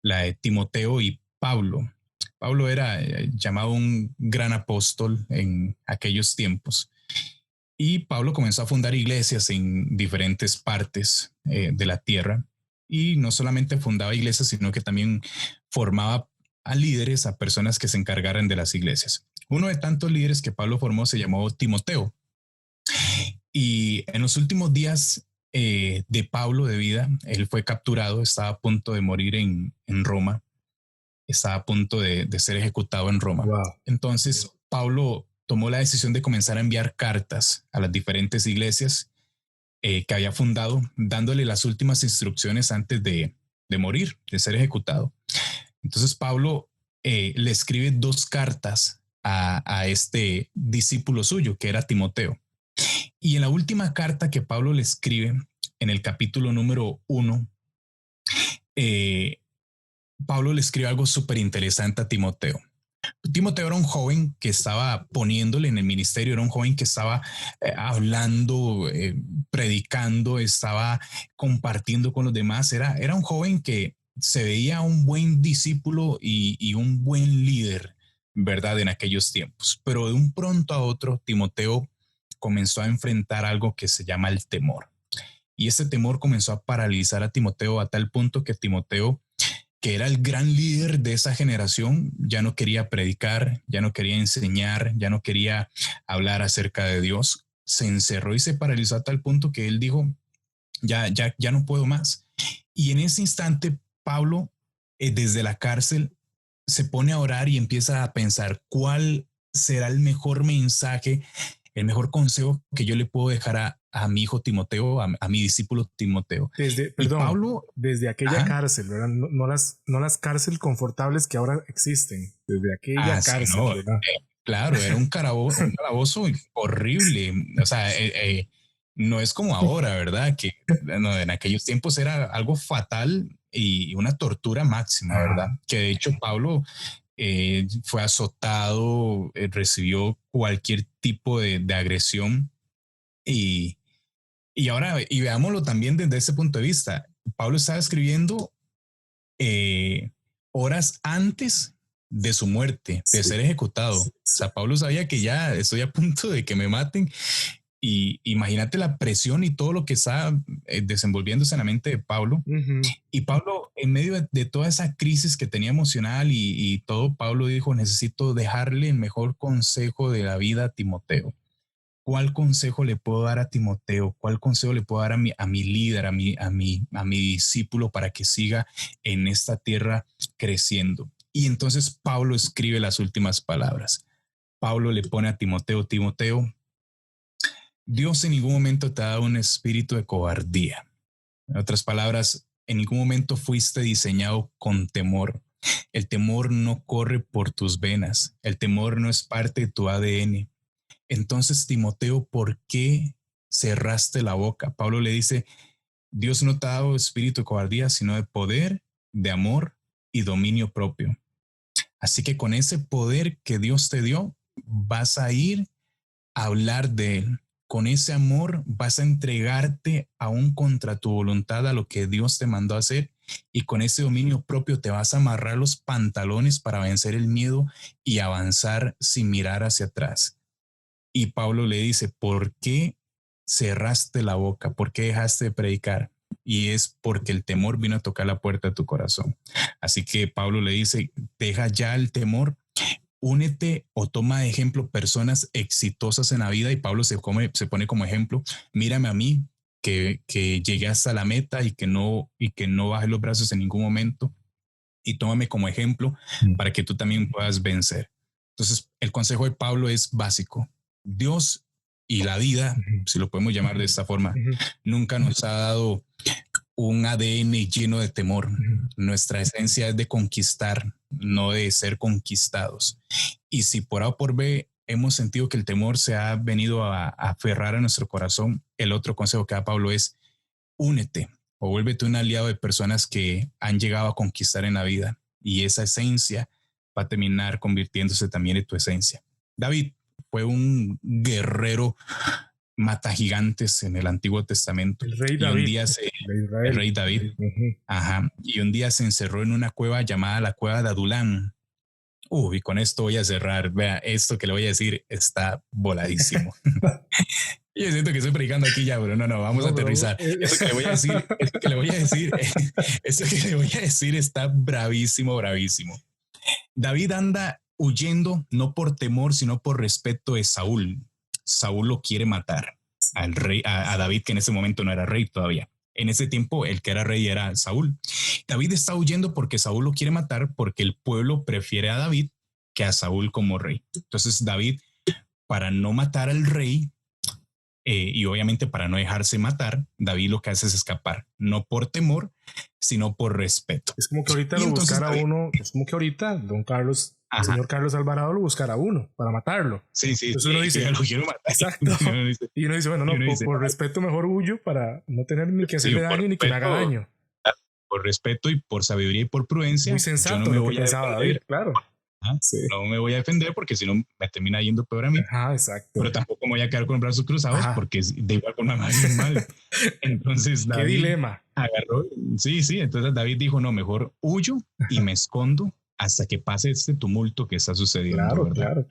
la de Timoteo y Pablo. Pablo era llamado un gran apóstol en aquellos tiempos. Y Pablo comenzó a fundar iglesias en diferentes partes de la tierra. Y no solamente fundaba iglesias, sino que también formaba a líderes, a personas que se encargaran de las iglesias. Uno de tantos líderes que Pablo formó se llamó Timoteo. Y en los últimos días de Pablo de vida, él fue capturado, estaba a punto de morir en Roma, estaba a punto de ser ejecutado en Roma. Wow. Entonces Pablo tomó la decisión de comenzar a enviar cartas a las diferentes iglesias que había fundado, dándole las últimas instrucciones antes de morir, de ser ejecutado. Entonces Pablo le escribe 2 cartas a este discípulo suyo, que era Timoteo. Y en la última carta que Pablo le escribe, en el capítulo número 1, Pablo le escribe algo súper interesante a Timoteo. Timoteo era un joven que estaba poniéndole en el ministerio, era un joven que estaba hablando, predicando, estaba compartiendo con los demás. Era un joven que se veía un buen discípulo y un buen líder, ¿verdad? En aquellos tiempos. Pero de un pronto a otro, Timoteo comenzó a enfrentar algo que se llama el temor. Y ese temor comenzó a paralizar a Timoteo a tal punto que Timoteo, que era el gran líder de esa generación, ya no quería predicar, ya no quería enseñar, ya no quería hablar acerca de Dios. Se encerró y se paralizó a tal punto que él dijo, ya no puedo más. Y en ese instante, Pablo, desde la cárcel, se pone a orar y empieza a pensar cuál será el mejor mensaje, el mejor consejo que yo le puedo dejar a mi hijo Timoteo, a mi discípulo Timoteo. Desde aquella cárcel, ¿verdad? No las cárceles confortables que ahora existen. Desde aquella cárcel, sí, no, ¿verdad? Claro, era un calabozo horrible. O sea, no es como ahora, ¿verdad? Que no, en aquellos tiempos era algo fatal y una tortura máxima, ¿verdad? Que de hecho Pablo fue azotado, recibió cualquier tipo de agresión y, y ahora, y veámoslo también desde ese punto de vista. Pablo estaba escribiendo eh, horas antes de su muerte, de ser ejecutado. O sea, Pablo sabía que ya estoy a punto de que me maten. Y imagínate la presión y todo lo que está desenvolviéndose en la mente de Pablo. Y Pablo, en medio de toda esa crisis que tenía emocional y todo, Pablo dijo, necesito dejarle el mejor consejo de la vida a Timoteo. ¿Cuál consejo le puedo dar a Timoteo? ¿Cuál consejo le puedo dar a mi líder, a mi discípulo para que siga en esta tierra creciendo? Y entonces Pablo escribe las últimas palabras. Pablo le pone a Timoteo, Timoteo, Dios en ningún momento te ha dado un espíritu de cobardía. En otras palabras, en ningún momento fuiste diseñado con temor. El temor no corre por tus venas. El temor no es parte de tu ADN. Entonces, Timoteo, ¿por qué cerraste la boca? Pablo le dice, Dios no te ha dado espíritu de cobardía, sino de poder, de amor y dominio propio. Así que con ese poder que Dios te dio, vas a ir a hablar de Él. Con ese amor vas a entregarte aún contra tu voluntad a lo que Dios te mandó a hacer. Y con ese dominio propio te vas a amarrar los pantalones para vencer el miedo y avanzar sin mirar hacia atrás. Y Pablo le dice, ¿por qué cerraste la boca? ¿Por qué dejaste de predicar? Y es porque el temor vino a tocar la puerta de tu corazón. Así que Pablo le dice, deja ya el temor, únete o toma de ejemplo personas exitosas en la vida. Y Pablo se pone como ejemplo, mírame a mí, que llegué hasta la meta y que no bajé los brazos en ningún momento. Y tómame como ejemplo para que tú también puedas vencer. Entonces, el consejo de Pablo es básico. Dios y la vida, si lo podemos llamar de esta forma, nunca nos ha dado un ADN lleno de temor. Nuestra esencia es de conquistar, no de ser conquistados. Y si por A o por B hemos sentido que el temor se ha venido a aferrar a nuestro corazón, el otro consejo que da Pablo es únete o vuélvete un aliado de personas que han llegado a conquistar en la vida. Y esa esencia va a terminar convirtiéndose también en tu esencia. David fue un guerrero mata gigantes en el Antiguo Testamento. El rey David. Y un día el rey David. Ajá. Y un día se encerró en una cueva llamada la cueva de Adulam. Y con esto voy a cerrar. Vea, esto que le voy a decir está voladísimo. Yo siento que estoy predicando aquí ya, pero no, vamos a aterrizar. Eso que le voy a decir está bravísimo. David anda huyendo no por temor, sino por respeto de Saúl. Saúl lo quiere matar al rey, a David, que en ese momento no era rey todavía. En ese tiempo el que era rey era Saúl. David está huyendo porque Saúl lo quiere matar, porque el pueblo prefiere a David que a Saúl como rey. Entonces David, para no matar al rey, y obviamente para no dejarse matar, David lo que hace es escapar, no por temor, sino por respeto. Es como que ahorita lo buscara David, uno, es como que ahorita don Carlos, el señor Carlos Alvarado lo buscara uno para matarlo. Sí. Entonces uno dice, yo lo quiero matar. Exacto. Y uno dice, bueno, por respeto mejor huyo para no tener ni que hacerle daño ni que me haga daño. Por respeto y por sabiduría y por prudencia. Muy sensato, yo no me voy a defender. David, claro. No me voy a defender porque si no me termina yendo peor a mí. Exacto. Pero tampoco me voy a quedar con los brazos cruzados porque de igual forma me va a ir mal. Entonces David qué dilema. Agarró. Sí. Entonces David dijo, no, mejor huyo y me escondo hasta que pase este tumulto que está sucediendo. Claro.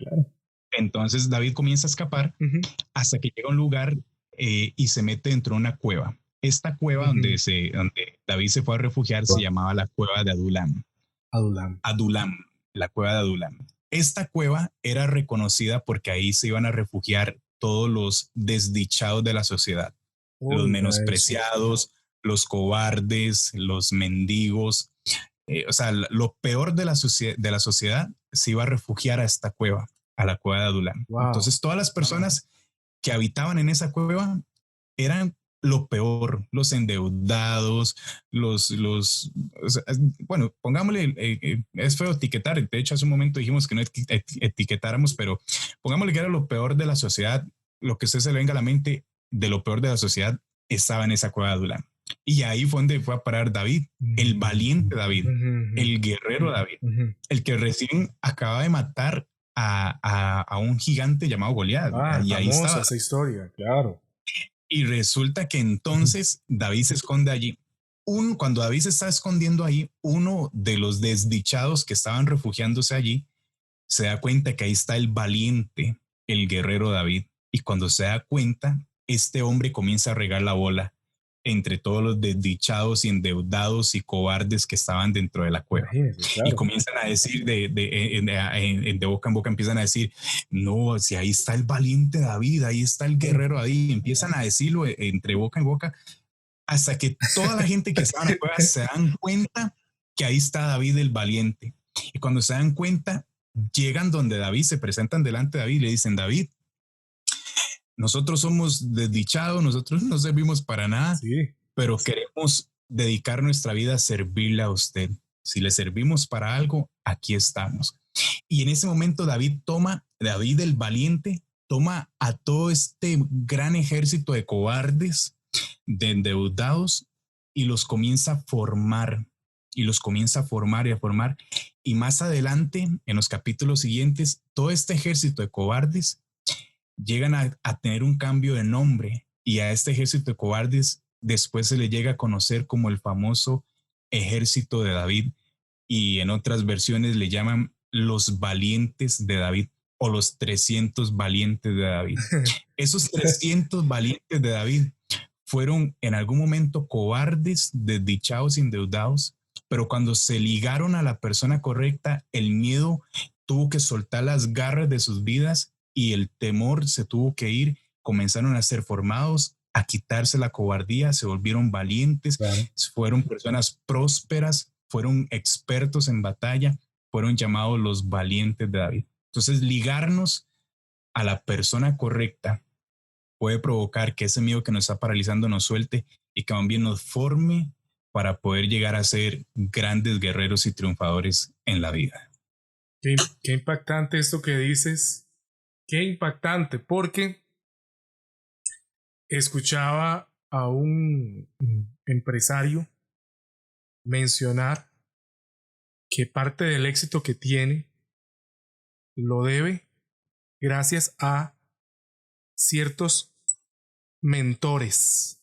Entonces David comienza a escapar hasta que llega a un lugar y se mete dentro de una cueva. Esta cueva donde David se fue a refugiar se llamaba la cueva de Adulam. La cueva de Adulam. Esta cueva era reconocida porque ahí se iban a refugiar todos los desdichados de la sociedad, los menospreciados, los cobardes, los mendigos. O sea, lo peor de la sociedad se iba a refugiar a esta cueva, a la cueva de Adulam. Wow. Entonces, todas las personas que habitaban en esa cueva eran lo peor, los endeudados, o sea, bueno, pongámosle, es feo etiquetar, de hecho hace un momento dijimos que no etiquetáramos, pero pongámosle que era lo peor de la sociedad, lo que usted se le venga a la mente de lo peor de la sociedad estaba en esa cueva de Adulam. Y ahí fue donde fue a parar David, el valiente David, el guerrero David, el que recién acaba de matar a un gigante llamado Goliat. Y ahí estaba esa historia, claro. Y resulta que entonces David se esconde allí. Cuando David se está escondiendo ahí, uno de los desdichados que estaban refugiándose allí se da cuenta que ahí está el valiente, el guerrero David. Y cuando se da cuenta, este hombre comienza a regar la bola entre todos los desdichados y endeudados y cobardes que estaban dentro de la cueva. Claro. Y comienzan a decir, de boca en boca empiezan a decir, no, si ahí está el valiente David, ahí está el guerrero David, empiezan a decirlo entre boca en boca, hasta que toda la gente que estaba en la cueva se dan cuenta que ahí está David el valiente. Y cuando se dan cuenta, llegan donde David, se presentan delante de David y le dicen, David, nosotros somos desdichados, nosotros no servimos para nada, pero queremos dedicar nuestra vida a servirle a usted. Si le servimos para algo, aquí estamos. Y en ese momento David el valiente, toma a todo este gran ejército de cobardes, de endeudados, y los comienza a formar. Y los comienza a formar y a formar. Y más adelante, en los capítulos siguientes, todo este ejército de cobardes llegan a tener un cambio de nombre, y a este ejército de cobardes después se le llega a conocer como el famoso ejército de David, y en otras versiones le llaman los valientes de David o los 300 valientes de David. Esos 300 valientes de David fueron en algún momento cobardes, desdichados, endeudados, pero cuando se ligaron a la persona correcta, el miedo tuvo que soltar las garras de sus vidas y el temor se tuvo que ir. Comenzaron a ser formados, a quitarse la cobardía, se volvieron valientes, fueron personas prósperas, fueron expertos en batalla, fueron llamados los valientes de David. Entonces, ligarnos a la persona correcta puede provocar que ese miedo que nos está paralizando nos suelte y que también nos forme para poder llegar a ser grandes guerreros y triunfadores en la vida. Qué impactante esto que dices. Qué impactante, porque escuchaba a un empresario mencionar que parte del éxito que tiene lo debe gracias a ciertos mentores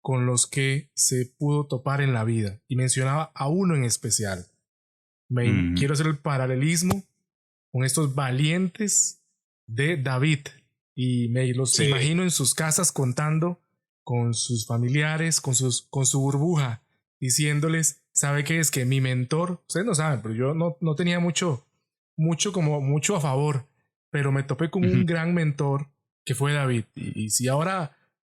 con los que se pudo topar en la vida, y mencionaba a uno en especial. Quiero hacer el paralelismo con estos valientes de David, y me los imagino en sus casas contando con sus familiares, con su burbuja, diciéndoles, ¿sabe qué es? Que mi mentor, ustedes no saben, pero yo no tenía mucho a favor, pero me topé con un gran mentor que fue David, y si ahora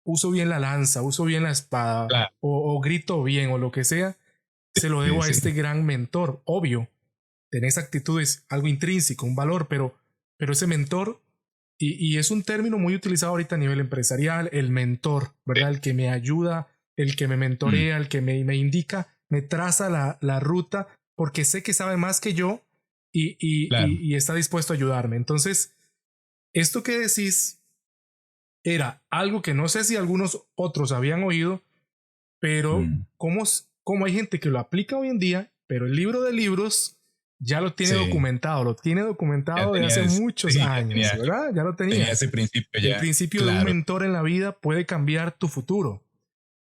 uso bien la lanza, uso bien la espada, o grito bien, o lo que sea, se lo debo a este gran mentor. Obvio, tener esa actitud es algo intrínseco, un valor, pero ese mentor, y es un término muy utilizado ahorita a nivel empresarial, el mentor, ¿verdad? El que me ayuda, el que me mentorea, el que me indica, me traza la ruta, porque sé que sabe más que yo y está dispuesto a ayudarme. Entonces, esto que decís era algo que no sé si algunos otros habían oído, pero cómo hay gente que lo aplica hoy en día, pero el libro de libros ya lo tiene documentado, de hace muchos años, ¿verdad? Ya lo tenía. Tenía ese principio ya. El principio de un mentor en la vida puede cambiar tu futuro.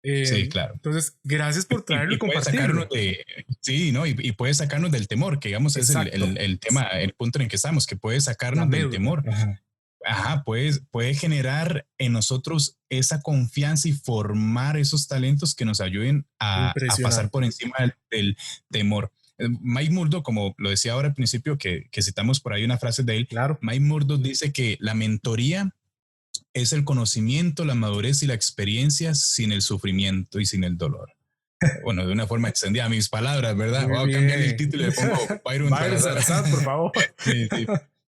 Sí, claro. Entonces, gracias por traerlo y compartirlo. Y puede sacarnos del temor, que digamos es el tema, el punto en que estamos, que puede sacarnos del temor. Puede generar en nosotros esa confianza y formar esos talentos que nos ayuden a pasar por encima del temor. Mike Murdock, como lo decía ahora al principio, que citamos por ahí una frase de él, Mike Murdock dice que la mentoría es el conocimiento, la madurez y la experiencia sin el sufrimiento y sin el dolor. Bueno, de una forma extendida, mis palabras, ¿verdad? Voy a cambiar el título y le pongo Byron Salazar, por favor. Sí.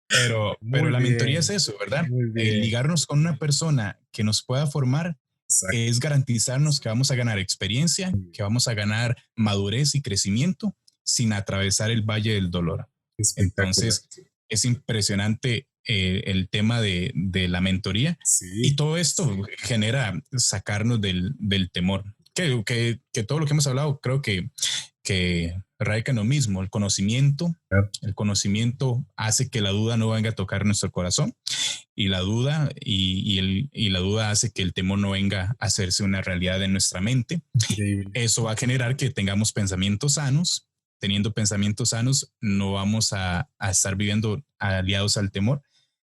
Pero la mentoría es eso, ¿verdad? Ligarnos con una persona que nos pueda formar Exacto. es garantizarnos que vamos a ganar experiencia, que vamos a ganar madurez y crecimiento sin atravesar el valle del dolor. Espectacular. Entonces, es impresionante el tema de la mentoría, Sí. y todo esto genera sacarnos del temor. Que todo lo que hemos hablado creo que radica en lo mismo, el conocimiento. Claro. El conocimiento hace que la duda no venga a tocar nuestro corazón, y la duda y la duda hace que el temor no venga a hacerse una realidad en nuestra mente. Increíble. Eso va a generar que tengamos pensamientos sanos. Teniendo pensamientos sanos, no vamos a estar viviendo aliados al temor,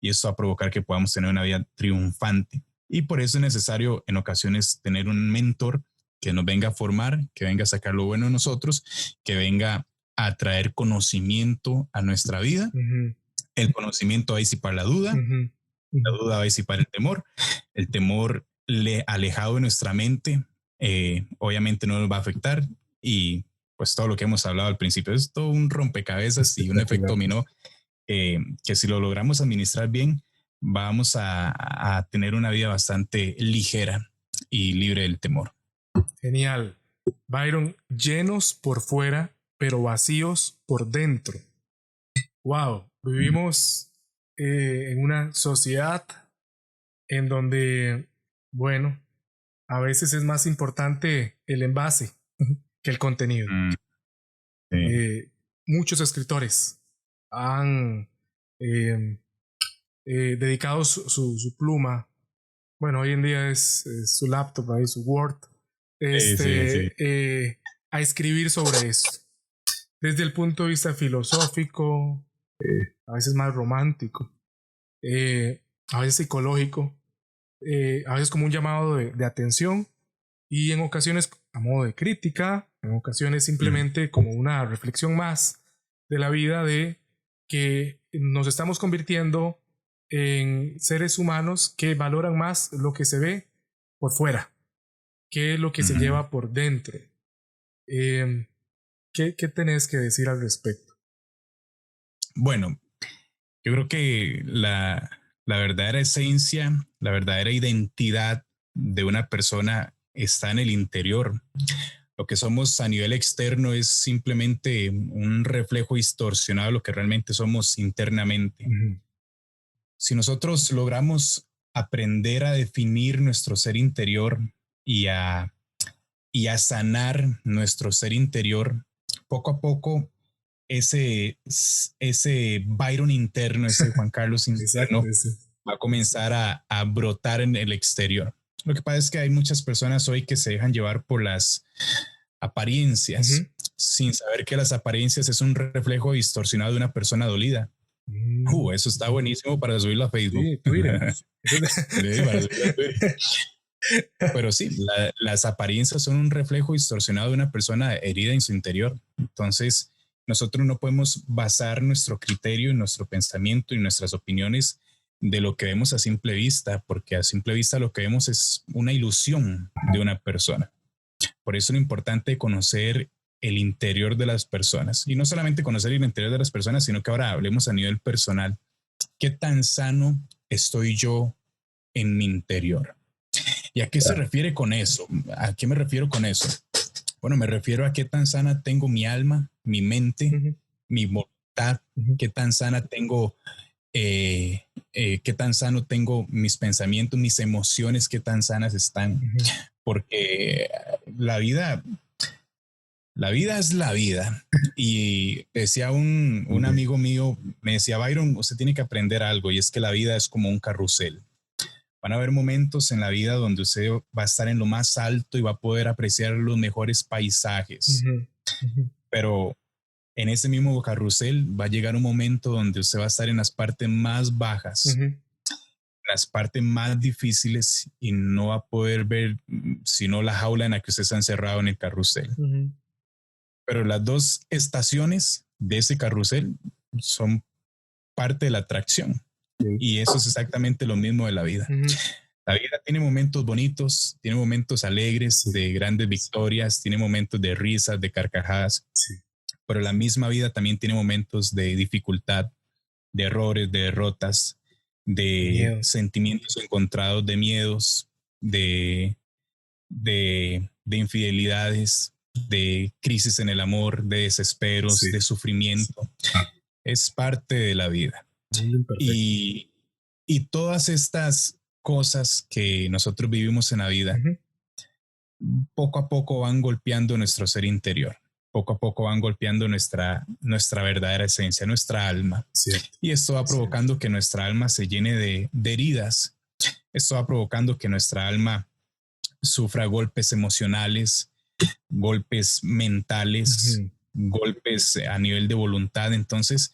y esto va a provocar que podamos tener una vida triunfante. Y por eso es necesario en ocasiones tener un mentor que nos venga a formar, que venga a sacar lo bueno de nosotros, que venga a traer conocimiento a nuestra vida. Uh-huh. El conocimiento va a disipar la duda, Uh-huh. la duda va a disipar el temor alejado de nuestra mente, obviamente no nos va a afectar, y pues todo lo que hemos hablado al principio es todo un rompecabezas y un efecto dominó, que si lo logramos administrar bien, vamos a tener una vida bastante ligera y libre del temor. Genial. Byron, llenos por fuera, pero vacíos por dentro. Wow, vivimos en una sociedad en donde, bueno, a veces es más importante el envase que el contenido. Sí. Muchos escritores han dedicado su pluma. Bueno, hoy en día es su laptop, ahí, su Word, Sí. A escribir sobre esto. Desde el punto de vista filosófico, a veces más romántico, a veces psicológico, a veces como un llamado de atención, y en ocasiones a modo de crítica, en ocasiones simplemente como una reflexión más de la vida, de que nos estamos convirtiendo en seres humanos que valoran más lo que se ve por fuera que lo que se lleva por dentro. ¿Qué tenés que decir al respecto? Bueno, yo creo que la verdadera esencia, la verdadera identidad de una persona está en el interior. Lo que somos a nivel externo es simplemente un reflejo distorsionado de lo que realmente somos internamente. Uh-huh. Si nosotros logramos aprender a definir nuestro ser interior y a sanar nuestro ser interior, poco a poco ese Byron interno, ese Juan Carlos interno, va a comenzar a brotar en el exterior. Lo que pasa es que hay muchas personas hoy que se dejan llevar por las apariencias, sin saber que las apariencias es un reflejo distorsionado de una persona dolida. Eso está buenísimo para subirlo a Facebook. Sí, Twitter. Sí, para subirlo a Twitter. Pero sí, las apariencias son un reflejo distorsionado de una persona herida en su interior. Entonces, nosotros no podemos basar nuestro criterio, nuestro pensamiento y nuestras opiniones de lo que vemos a simple vista, porque a simple vista lo que vemos es una ilusión de una persona. Por eso es importante conocer el interior de las personas, y no solamente conocer el interior de las personas, sino que ahora hablemos a nivel personal. ¿Qué tan sano estoy yo en mi interior? ¿Y a qué se refiere con eso? ¿A qué me refiero con eso? Bueno, me refiero a qué tan sana tengo mi alma, mi mente, mi voluntad, qué tan sana tengo, qué tan sano tengo mis pensamientos, mis emociones, qué tan sanas están. Porque la vida es la vida. Y decía un amigo mío, me decía, Byron, usted tiene que aprender algo, y es que la vida es como un carrusel. Van a haber momentos en la vida donde usted va a estar en lo más alto y va a poder apreciar los mejores paisajes. Pero en ese mismo carrusel va a llegar un momento donde usted va a estar en las partes más bajas, las partes más difíciles, y no va a poder ver sino la jaula en la que usted está encerrado en el carrusel. Pero las dos estaciones de ese carrusel son parte de la atracción. Y eso es exactamente lo mismo de la vida. La vida tiene momentos bonitos, tiene momentos alegres, de grandes victorias, tiene momentos de risas, de carcajadas. Pero la misma vida también tiene momentos de dificultad, de errores, de derrotas, de sentimientos encontrados, de miedos, de de infidelidades, de crisis en el amor, de desesperos, Sí. de sufrimiento. Es parte de la vida. Mundo imperfecto. Y todas estas cosas que nosotros vivimos en la vida, Ujú. poco a poco van golpeando nuestro ser interior. Poco a poco van golpeando nuestra verdadera esencia, nuestra alma. Cierto. Y esto va provocando que nuestra alma se llene de heridas. Esto va provocando que nuestra alma sufra golpes emocionales, golpes mentales, Ujú. golpes a nivel de voluntad. Entonces,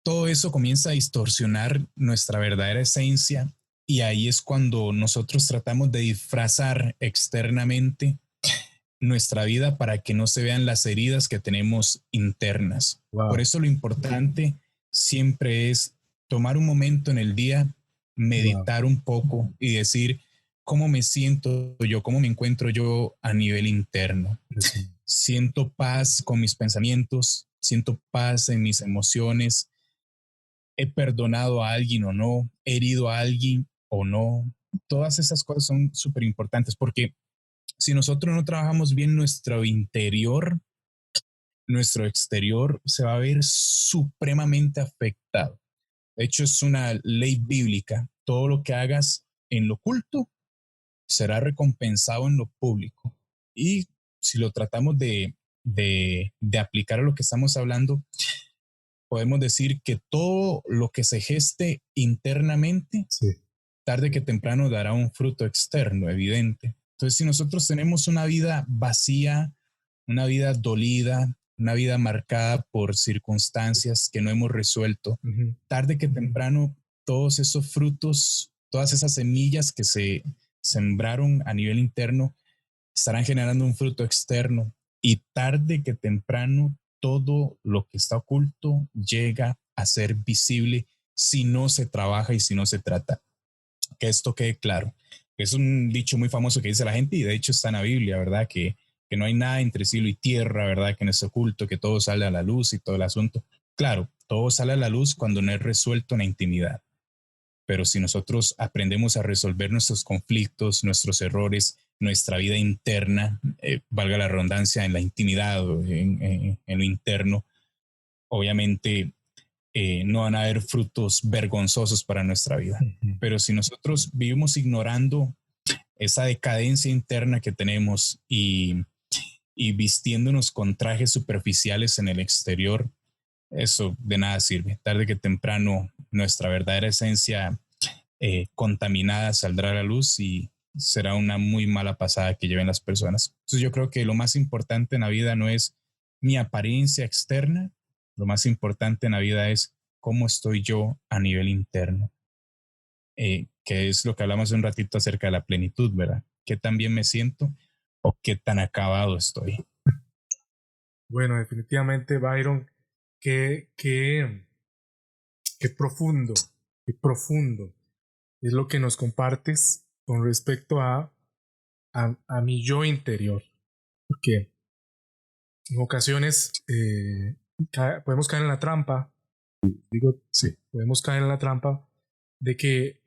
todo eso comienza a distorsionar nuestra verdadera esencia y ahí es cuando nosotros tratamos de disfrazar externamente nuestra vida para que no se vean las heridas que tenemos internas. Wow. Por eso lo importante siempre es tomar un momento en el día, meditar un poco y decir cómo me siento yo, cómo me encuentro yo a nivel interno. Sí. Siento paz con mis pensamientos, siento paz en mis emociones, he perdonado a alguien o no, he herido a alguien o no. Todas esas cosas son súper importantes porque si nosotros no trabajamos bien nuestro interior, nuestro exterior se va a ver supremamente afectado. De hecho, es una ley bíblica. Todo lo que hagas en lo oculto será recompensado en lo público. Y si lo tratamos de aplicar a lo que estamos hablando, podemos decir que todo lo que se geste internamente, Sí. tarde que temprano dará un fruto externo, evidente. Entonces, si nosotros tenemos una vida vacía, una vida dolida, una vida marcada por circunstancias que no hemos resuelto, Ujú. tarde que temprano todos esos frutos, todas esas semillas que se sembraron a nivel interno, estarán generando un fruto externo y tarde que temprano todo lo que está oculto llega a ser visible si no se trabaja y si no se trata. Que esto quede claro. Es un dicho muy famoso que dice la gente y de hecho está en la Biblia, ¿verdad? Que no hay nada entre cielo y tierra, ¿verdad? Que no es oculto, que todo sale a la luz y todo el asunto. Claro, todo sale a la luz cuando no es resuelto en la intimidad. Pero si nosotros aprendemos a resolver nuestros conflictos, nuestros errores, nuestra vida interna, valga la redundancia, en la intimidad, en lo interno, obviamente no van a haber frutos vergonzosos para nuestra vida. Ujú. Pero si nosotros vivimos ignorando esa decadencia interna que tenemos y vistiéndonos con trajes superficiales en el exterior, eso de nada sirve. Tarde que temprano nuestra verdadera esencia contaminada saldrá a la luz y será una muy mala pasada que lleven las personas. Entonces yo creo que lo más importante en la vida no es mi apariencia externa, lo más importante en la vida es cómo estoy yo a nivel interno, que es lo que hablamos un ratito acerca de la plenitud, ¿verdad? ¿Qué tan bien me siento o qué tan acabado estoy? Bueno, definitivamente, Byron, qué, qué, qué profundo es lo que nos compartes con respecto a mi yo interior. Porque en ocasiones podemos caer en la trampa, digo, Sí. podemos caer en la trampa de que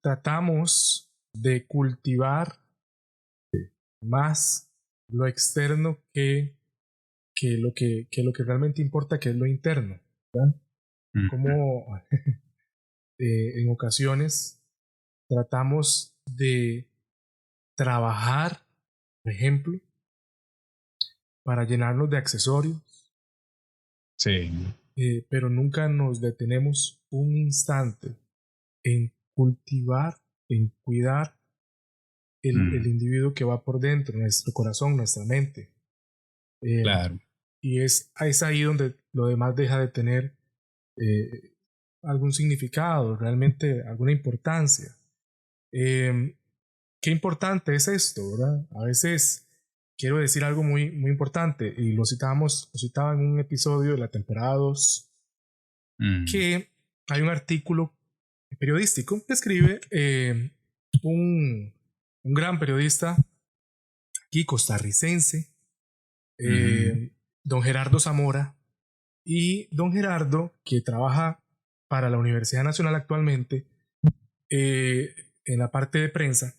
tratamos de cultivar más lo externo que lo que realmente importa, que es lo interno. ¿Verdad? Como en ocasiones tratamos de trabajar, por ejemplo, para llenarnos de accesorios, Sí. pero nunca nos detenemos un instante en cultivar, en cuidar el individuo que va por dentro, nuestro corazón, nuestra mente. Claro. Y es ahí donde lo demás deja de tener algún significado, realmente alguna importancia. Qué importante es esto, ¿verdad? A veces quiero decir algo muy importante y lo citaba en un episodio de la temporada 2, que hay un artículo periodístico que escribe un gran periodista aquí costarricense, don Gerardo Zamora, y don Gerardo, que trabaja para la Universidad Nacional actualmente en la parte de prensa,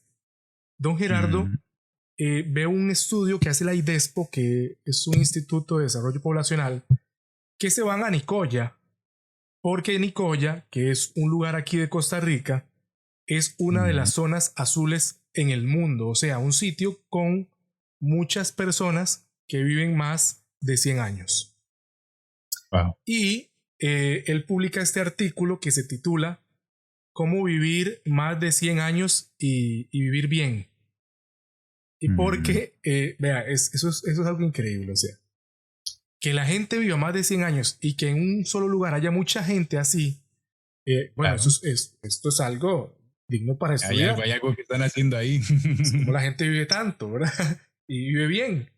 Don Gerardo ve un estudio que hace la IDESPO, que es un instituto de desarrollo poblacional, que se van a Nicoya, porque Nicoya, que es un lugar aquí de Costa Rica, es una de las zonas azules en el mundo, o sea, un sitio con muchas personas que viven más de 100 años. Wow. Y él publica este artículo que se titula ¿Cómo vivir más de 100 años y vivir bien? Y porque, vea, eso es algo increíble, o sea, que la gente viva más de 100 años y que en un solo lugar haya mucha gente así, bueno, Claro. esto es algo digno para estudiar. Hay algo que están haciendo ahí. Es como la gente vive tanto, ¿verdad? Y vive bien.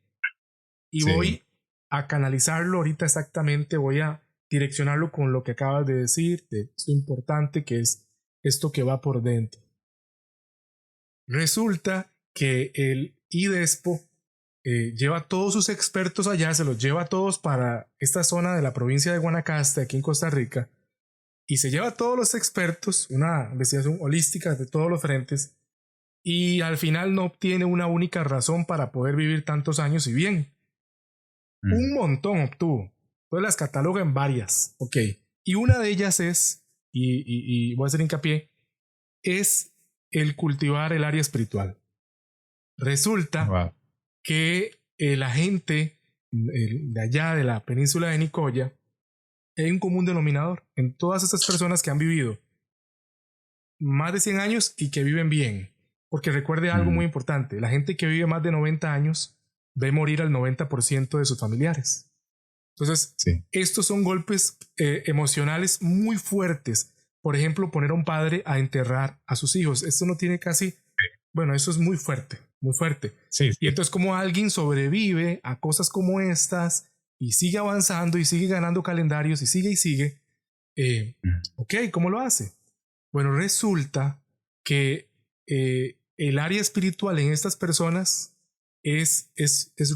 Y Sí. voy a canalizarlo ahorita exactamente, voy a direccionarlo con lo que acabas de decir, de esto importante que es esto que va por dentro. Resulta que el IDESPO lleva a todos sus expertos allá, se los lleva a todos para esta zona de la provincia de Guanacaste, aquí en Costa Rica, y se lleva a todos los expertos, una investigación holística de todos los frentes, y al final no obtiene una única razón para poder vivir tantos años y bien. Un montón obtuvo. Entonces las cataloga en varias. Ok. Y una de ellas es, y voy a hacer hincapié, es el cultivar el área espiritual. Resulta que la gente de allá de la península de Nicoya hay un común denominador en todas estas personas que han vivido más de 100 años y que viven bien. Porque recuerde algo muy importante, la gente que vive más de 90 años ve morir al 90% de sus familiares. Entonces, estos son golpes emocionales muy fuertes. Por ejemplo, poner a un padre a enterrar a sus hijos. Esto no tiene casi... Bueno, eso es muy fuerte, muy fuerte. Sí. Y entonces como alguien sobrevive a cosas como estas y sigue avanzando y sigue ganando calendarios y sigue. Ok, ¿cómo lo hace? Bueno, resulta que el área espiritual en estas personas es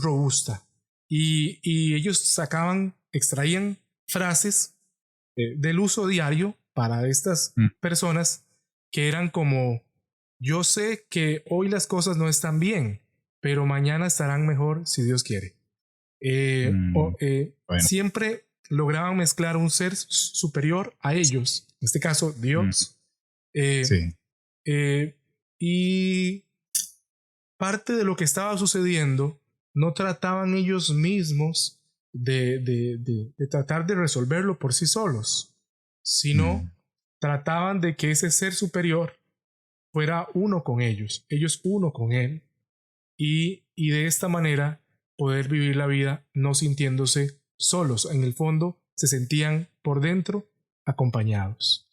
robusta. Y ellos extraían frases del uso diario para estas personas que eran como: yo sé que hoy las cosas no están bien, pero mañana estarán mejor si Dios quiere. Bueno. Siempre lograban mezclar un ser superior a ellos, en este caso Dios. Y parte de lo que estaba sucediendo no trataban ellos mismos de tratar de resolverlo por sí solos, sino trataban de que ese ser superior fuera uno con ellos uno con él, y de esta manera poder vivir la vida no sintiéndose solos. En el fondo se sentían por dentro acompañados.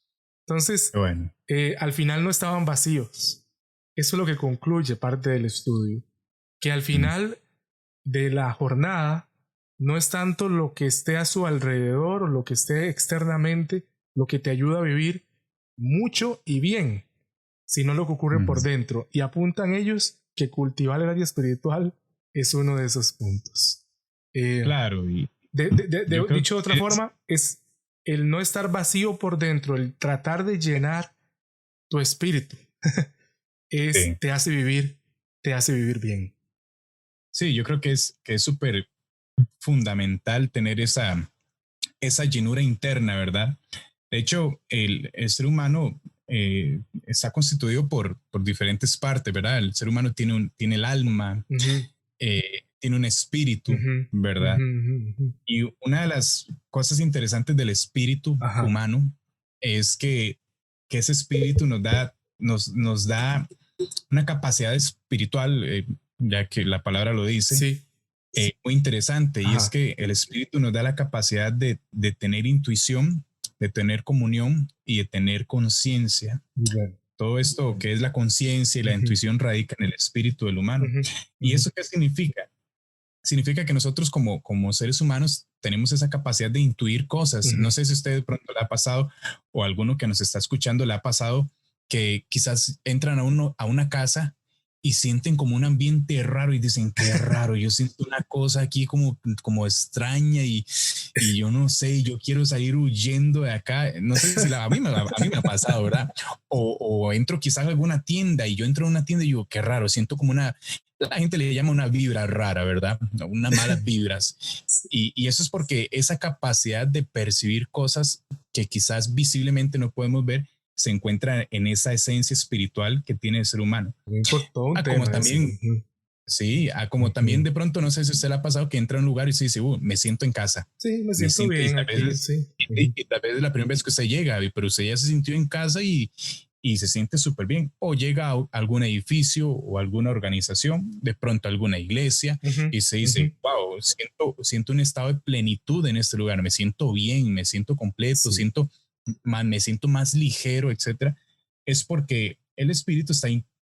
Entonces, al final no estaban vacíos. Eso es lo que concluye parte del estudio, que al final de la jornada no es tanto lo que esté a su alrededor o lo que esté externamente lo que te ayuda a vivir mucho y bien, sino lo que ocurre por dentro. Y apuntan ellos que cultivar el área espiritual es uno de esos puntos. Claro. Y dicho de otra forma, es el no estar vacío por dentro, el tratar de llenar tu espíritu. Te hace vivir bien. Sí, yo creo que es súper fundamental tener esa llenura interna, ¿verdad? De hecho, el ser humano está constituido por diferentes partes, ¿verdad? El ser humano tiene el alma, tiene un espíritu, ¿verdad? Y una de las cosas interesantes del espíritu humano es que ese espíritu nos da una capacidad espiritual, ya que la palabra lo dice, muy interesante. Y es que el espíritu nos da la capacidad de tener intuición, de tener comunión y de tener conciencia. Todo esto que es la conciencia y la intuición radica en el espíritu del humano. ¿Y eso qué significa? Significa que nosotros como seres humanos tenemos esa capacidad de intuir cosas. No sé si a usted de pronto le ha pasado, o a alguno que nos está escuchando le ha pasado, que quizás entran a una casa y sienten como un ambiente raro y dicen: qué raro, yo siento una cosa aquí como extraña, y y yo no sé, yo quiero salir huyendo de acá. No sé si a mí me ha pasado, ¿verdad? O entro quizás a alguna tienda y yo entro a una tienda y digo, qué raro, siento como la gente le llama una vibra rara, ¿verdad? Unas malas vibras. Y eso es porque esa capacidad de percibir cosas que quizás visiblemente no podemos ver se encuentra en esa esencia espiritual que tiene el ser humano. Todo un Como tema también, ese. sí, como también de pronto, no sé si usted le ha pasado que entra a un lugar y se dice, me siento en casa. Sí, me siento bien aquí, sí. Y tal vez es la primera vez que usted llega, pero usted ya se sintió en casa y se siente súper bien. O llega a algún edificio o alguna organización, de pronto alguna iglesia, y se dice, wow, siento un estado de plenitud en este lugar, me siento bien, me siento completo, me siento más ligero, etcétera. Es porque el espíritu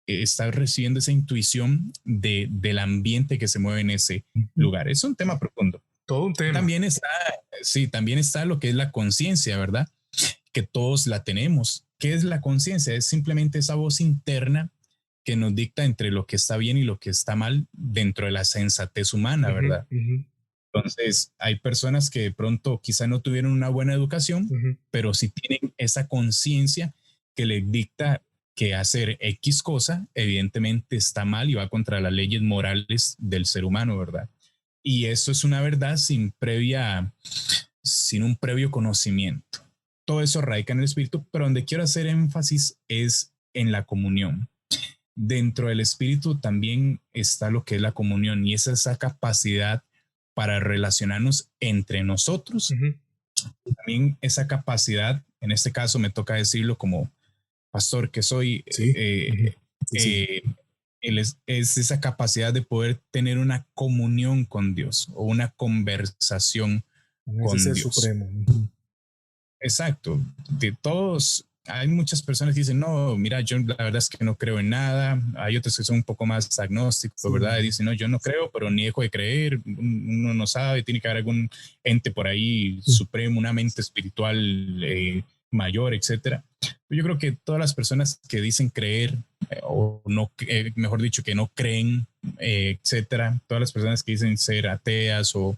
está recibiendo esa intuición del ambiente que se mueve en ese lugar. Es un tema profundo. Todo un tema. También está lo que es la conciencia, ¿verdad? Que todos la tenemos. ¿Qué es la conciencia? Es simplemente esa voz interna que nos dicta entre lo que está bien y lo que está mal dentro de la sensatez humana, ¿verdad? Entonces, hay personas que de pronto quizá no tuvieron una buena educación, pero sí tienen esa conciencia que les dicta que hacer X cosa evidentemente está mal y va contra las leyes morales del ser humano, ¿verdad? Y eso es una verdad sin un previo conocimiento. Todo eso radica en el espíritu, pero donde quiero hacer énfasis es en la comunión. Dentro del espíritu también está lo que es la comunión y es esa capacidad para relacionarnos entre nosotros. También esa capacidad, en este caso me toca decirlo como pastor que soy, es esa capacidad de poder tener una comunión con Dios o una conversación con Dios. Supremo. Exacto. De todos, hay muchas personas que dicen, no, mira, yo la verdad es que no creo en nada. Hay otros que son un poco más agnósticos, ¿verdad? Y dicen, no, yo no creo, pero ni dejo de creer. Uno no sabe, tiene que haber algún ente por ahí supremo, una mente espiritual mayor, etcétera. Yo creo que todas las personas que dicen creer o no, mejor dicho, que no creen, etcétera, todas las personas que dicen ser ateas o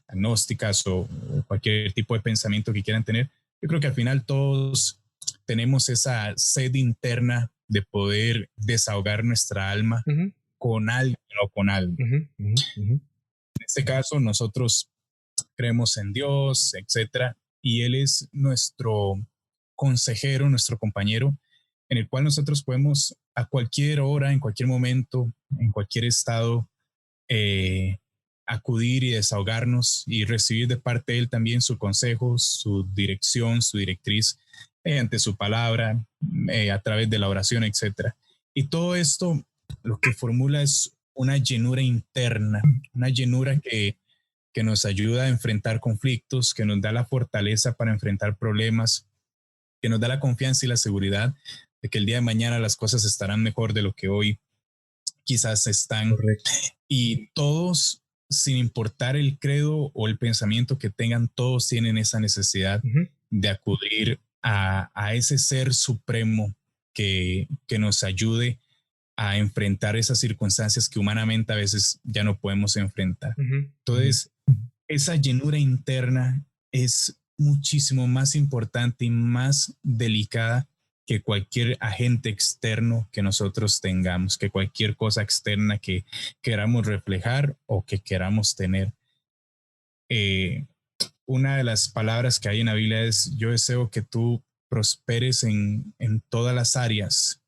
agnósticas o cualquier tipo de pensamiento que quieran tener, yo creo que al final todos tenemos esa sed interna de poder desahogar nuestra alma con alguien o con algo. En este caso, nosotros creemos en Dios, etcétera, y Él es nuestro consejero, nuestro compañero, en el cual nosotros podemos a cualquier hora, en cualquier momento, en cualquier estado, acudir y desahogarnos y recibir de parte de Él también su consejo, su dirección, su directriz, mediante su palabra, a través de la oración, etcétera. Y todo esto lo que formula es una llenura interna, una llenura que nos ayuda a enfrentar conflictos, que nos da la fortaleza para enfrentar problemas, que nos da la confianza y la seguridad de que el día de mañana las cosas estarán mejor de lo que hoy quizás están. Correcto. Y todos, sin importar el credo o el pensamiento que tengan, todos tienen esa necesidad de acudir a ese ser supremo que nos ayude a enfrentar esas circunstancias que humanamente a veces ya no podemos enfrentar. Entonces, esa llenura interna es muchísimo más importante y más delicada que cualquier agente externo que nosotros tengamos, que cualquier cosa externa que queramos reflejar o que queramos tener. Una de las palabras que hay en la Biblia es: yo deseo que tú prosperes en todas las áreas,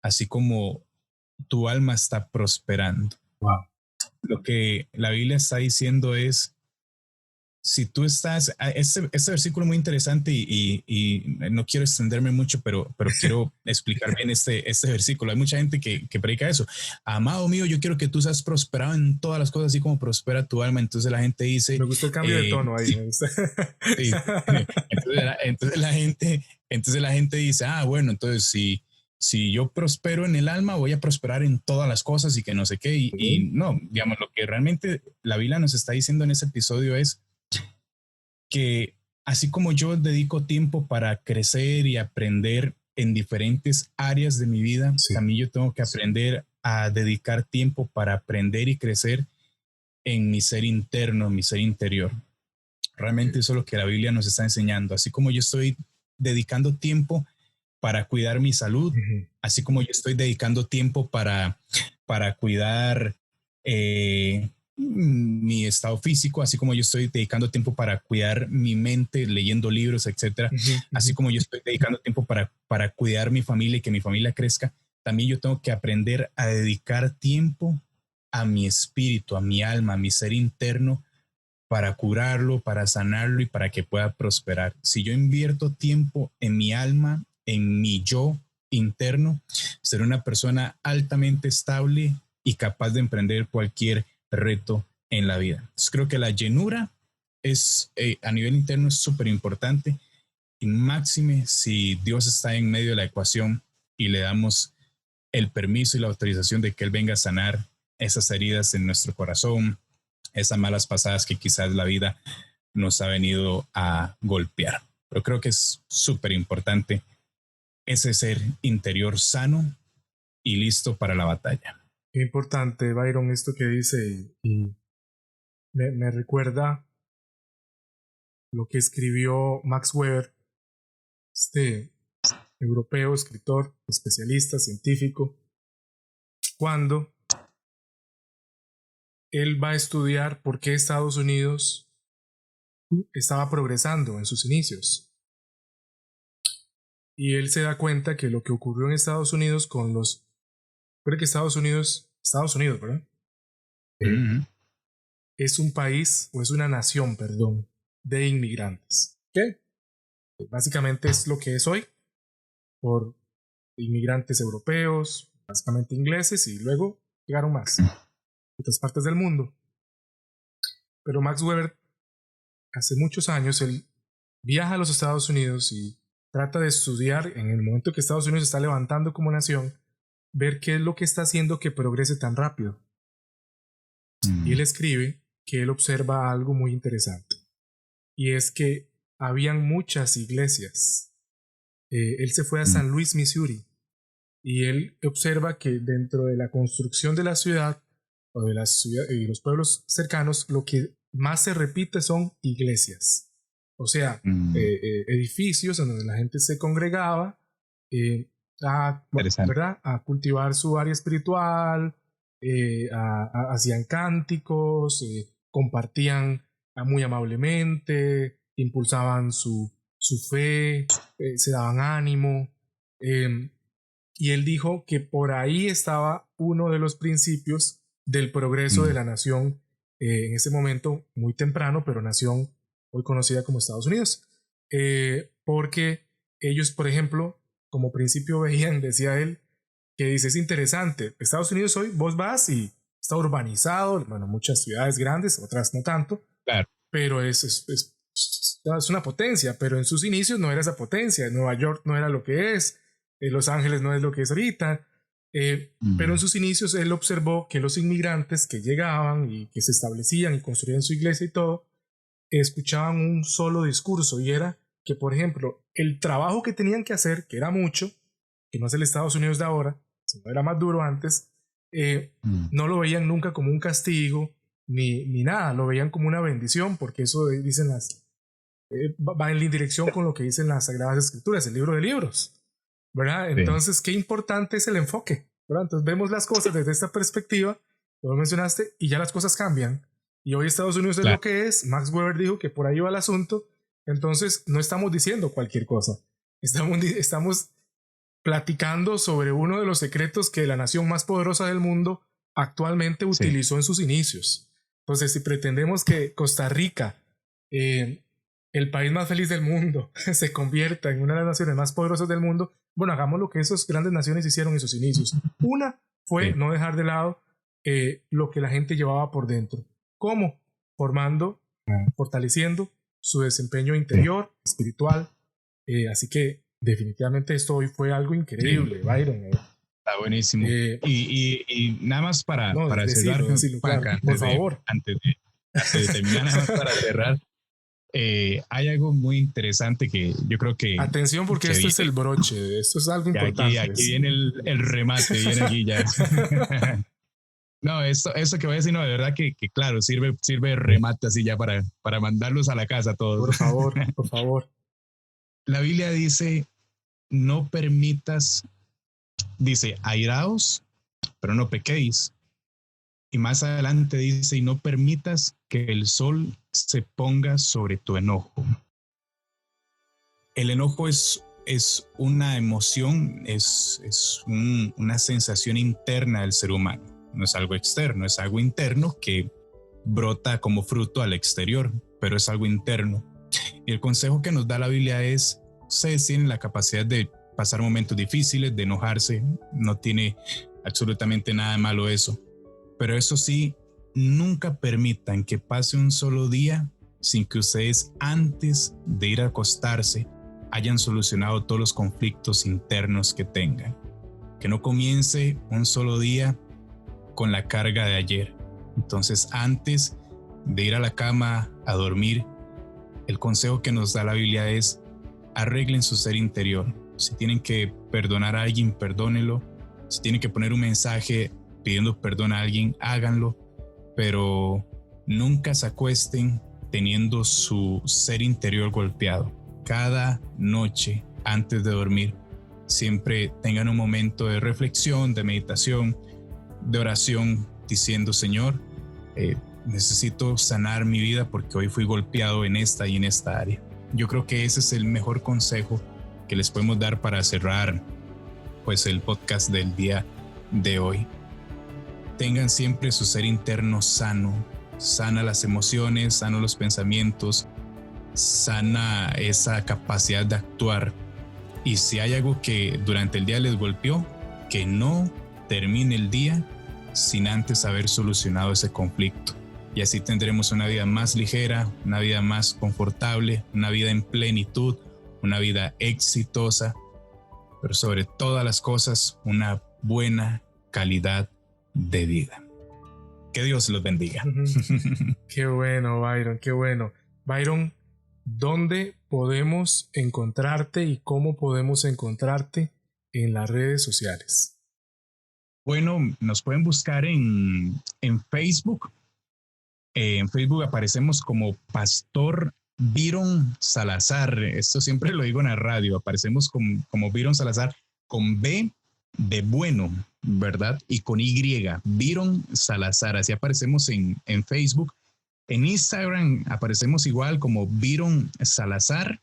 así como tu alma está prosperando. Wow. Lo que la Biblia está diciendo es, si tú estás, este versículo muy interesante y no quiero extenderme mucho, pero quiero explicar bien este versículo. Hay mucha gente que predica eso. Amado mío, yo quiero que tú seas prosperado en todas las cosas, así como prospera tu alma. Entonces la gente dice... Me gustó el cambio de tono ahí. Sí, sí. Entonces la gente dice, bueno, entonces si yo prospero en el alma, voy a prosperar en todas las cosas y que no sé qué. Y no, digamos, lo que realmente la Biblia nos está diciendo en ese episodio es que así como yo dedico tiempo para crecer y aprender en diferentes áreas de mi vida, también yo tengo que aprender a dedicar tiempo para aprender y crecer en mi ser interno, mi ser interior. Realmente eso es lo que la Biblia nos está enseñando. Así como yo estoy dedicando tiempo para cuidar mi salud, así como yo estoy dedicando tiempo para cuidar mi estado físico, así como yo estoy dedicando tiempo para cuidar mi mente, leyendo libros, etcétera, así como yo estoy dedicando tiempo para cuidar mi familia y que mi familia crezca, también yo tengo que aprender a dedicar tiempo a mi espíritu, a mi alma, a mi ser interno, para curarlo, para sanarlo y para que pueda prosperar. Si yo invierto tiempo en mi alma, en mi yo interno, seré una persona altamente estable y capaz de emprender cualquier reto en la vida. Entonces creo que la llenura es a nivel interno es súper importante, y máxime si Dios está en medio de la ecuación y le damos el permiso y la autorización de que Él venga a sanar esas heridas en nuestro corazón, esas malas pasadas que quizás la vida nos ha venido a golpear. Pero creo que es súper importante ese ser interior sano y listo para la batalla. Qué importante, Byron, esto que dice, y me recuerda lo que escribió Max Weber, este europeo, escritor, especialista, científico, cuando él va a estudiar por qué Estados Unidos estaba progresando en sus inicios. Y él se da cuenta que lo que ocurrió en Estados Unidos con los... Creo que Estados Unidos, ¿verdad? Es un país, o es una nación, perdón, de inmigrantes. ¿Qué? Básicamente es lo que es hoy, por inmigrantes europeos, básicamente ingleses, y luego llegaron más de otras partes del mundo. Pero Max Weber, hace muchos años, él viaja a los Estados Unidos y trata de estudiar, en el momento que Estados Unidos se está levantando como nación, ver qué es lo que está haciendo que progrese tan rápido. Y él escribe que él observa algo muy interesante, y es que habían muchas iglesias. Él se fue a San Luis, Missouri, y él observa que dentro de la construcción de la ciudad o de la ciudad y los pueblos cercanos, lo que más se repite son iglesias, o sea, edificios en donde la gente se congregaba ¿verdad? A cultivar su área espiritual, hacían cánticos, compartían muy amablemente, impulsaban su fe, se daban ánimo, y él dijo que por ahí estaba uno de los principios del progreso de la nación en ese momento muy temprano, pero nación hoy conocida como Estados Unidos, porque ellos, por ejemplo, como principio veían, decía él, que dice, es interesante, Estados Unidos hoy vos vas y está urbanizado, bueno, muchas ciudades grandes, otras no tanto, claro, pero es una potencia, pero en sus inicios no era esa potencia. Nueva York no era lo que es, Los Ángeles no es lo que es ahorita, pero en sus inicios él observó que los inmigrantes que llegaban y que se establecían y construían su iglesia y todo, escuchaban un solo discurso, y era que, por ejemplo, el trabajo que tenían que hacer, que era mucho, que no es el Estados Unidos de ahora, sino era más duro antes, no lo veían nunca como un castigo ni nada, lo veían como una bendición, porque eso dicen va en dirección con lo que dicen las Sagradas Escrituras, el libro de libros, ¿verdad? Entonces, qué importante es el enfoque, ¿verdad? Entonces vemos las cosas desde esta perspectiva, como mencionaste, y ya las cosas cambian, y hoy Estados Unidos es lo que es. Max Weber dijo que por ahí va el asunto. Entonces no estamos diciendo cualquier cosa, estamos platicando sobre uno de los secretos que la nación más poderosa del mundo actualmente utilizó en sus inicios. Entonces, si pretendemos que Costa Rica, el país más feliz del mundo, se convierta en una de las naciones más poderosas del mundo, bueno, hagamos lo que esas grandes naciones hicieron en sus inicios. Una fue no dejar de lado lo que la gente llevaba por dentro. ¿Cómo? Formando, fortaleciendo su desempeño interior, espiritual. Así que definitivamente esto hoy fue algo increíble, Byron. Está buenísimo. Y nada más para cerrar, claro, por favor. Antes de terminar, nada más para cerrar, hay algo muy interesante que yo creo que... Atención, porque esto es el broche, esto es algo importante. Aquí viene el remate, viene aquí ya. No, eso que voy a decir, no, de verdad que claro, sirve de remate así ya para mandarlos a la casa todos. Por favor, por favor. La Biblia dice, no permitas, dice, airaos, pero no pequéis. Y más adelante dice, y no permitas que el sol se ponga sobre tu enojo. El enojo es una emoción, es una sensación interna del ser humano. No es algo externo, es algo interno que brota como fruto al exterior, pero es algo interno. Y el consejo que nos da la Biblia es, ustedes tienen la capacidad de pasar momentos difíciles, de enojarse, no tiene absolutamente nada de malo eso. Pero eso sí, nunca permitan que pase un solo día sin que ustedes antes de ir a acostarse hayan solucionado todos los conflictos internos que tengan. Que no comience un solo día con la carga de ayer. Entonces, antes de ir a la cama a dormir, el consejo que nos da la Biblia es arreglen su ser interior. Si tienen que perdonar a alguien, perdónenlo. Si tienen que poner un mensaje pidiendo perdón a alguien, háganlo, pero nunca se acuesten teniendo su ser interior golpeado. Cada noche antes de dormir, siempre tengan un momento de reflexión, de meditación, de oración, diciendo, Señor, necesito sanar mi vida porque hoy fui golpeado en esta y en esta área. Yo creo que ese es el mejor consejo que les podemos dar para cerrar pues el podcast del día de hoy. Tengan siempre su ser interno sano, sana las emociones, sano los pensamientos, sana esa capacidad de actuar. Y si hay algo que durante el día les golpeó, que no termine el día sin antes haber solucionado ese conflicto. Y así tendremos una vida más ligera, una vida más confortable, una vida en plenitud, una vida exitosa, pero sobre todas las cosas, una buena calidad de vida. Que Dios los bendiga. Qué bueno, Byron, qué bueno. Byron, ¿dónde podemos encontrarte y cómo podemos encontrarte en las redes sociales? Bueno, nos pueden buscar en Facebook. En Facebook aparecemos como Pastor Byron Salazar. Esto siempre lo digo en la radio. Aparecemos como Byron Salazar con B de bueno, ¿verdad? Y con Y, Byron Salazar. Así aparecemos en Facebook. En Instagram aparecemos igual como Byron Salazar.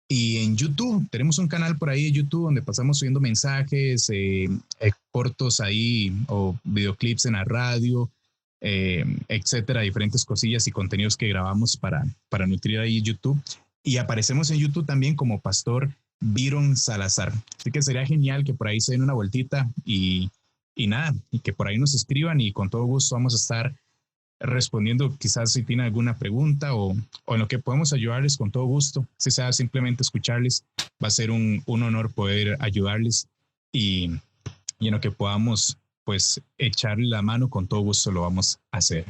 Y en YouTube, tenemos un canal por ahí de YouTube donde pasamos subiendo mensajes, cortos ahí o videoclips en la radio, etcétera, diferentes cosillas y contenidos que grabamos para nutrir ahí YouTube. Y aparecemos en YouTube también como Pastor Byron Salazar. Así que sería genial que por ahí se den una vueltita y nada, y que por ahí nos escriban y con todo gusto vamos a estar respondiendo quizás si tienen alguna pregunta o en lo que podemos ayudarles con todo gusto. Si sea simplemente escucharles, va a ser un honor poder ayudarles y en lo que podamos pues echarle la mano con todo gusto lo vamos a hacer.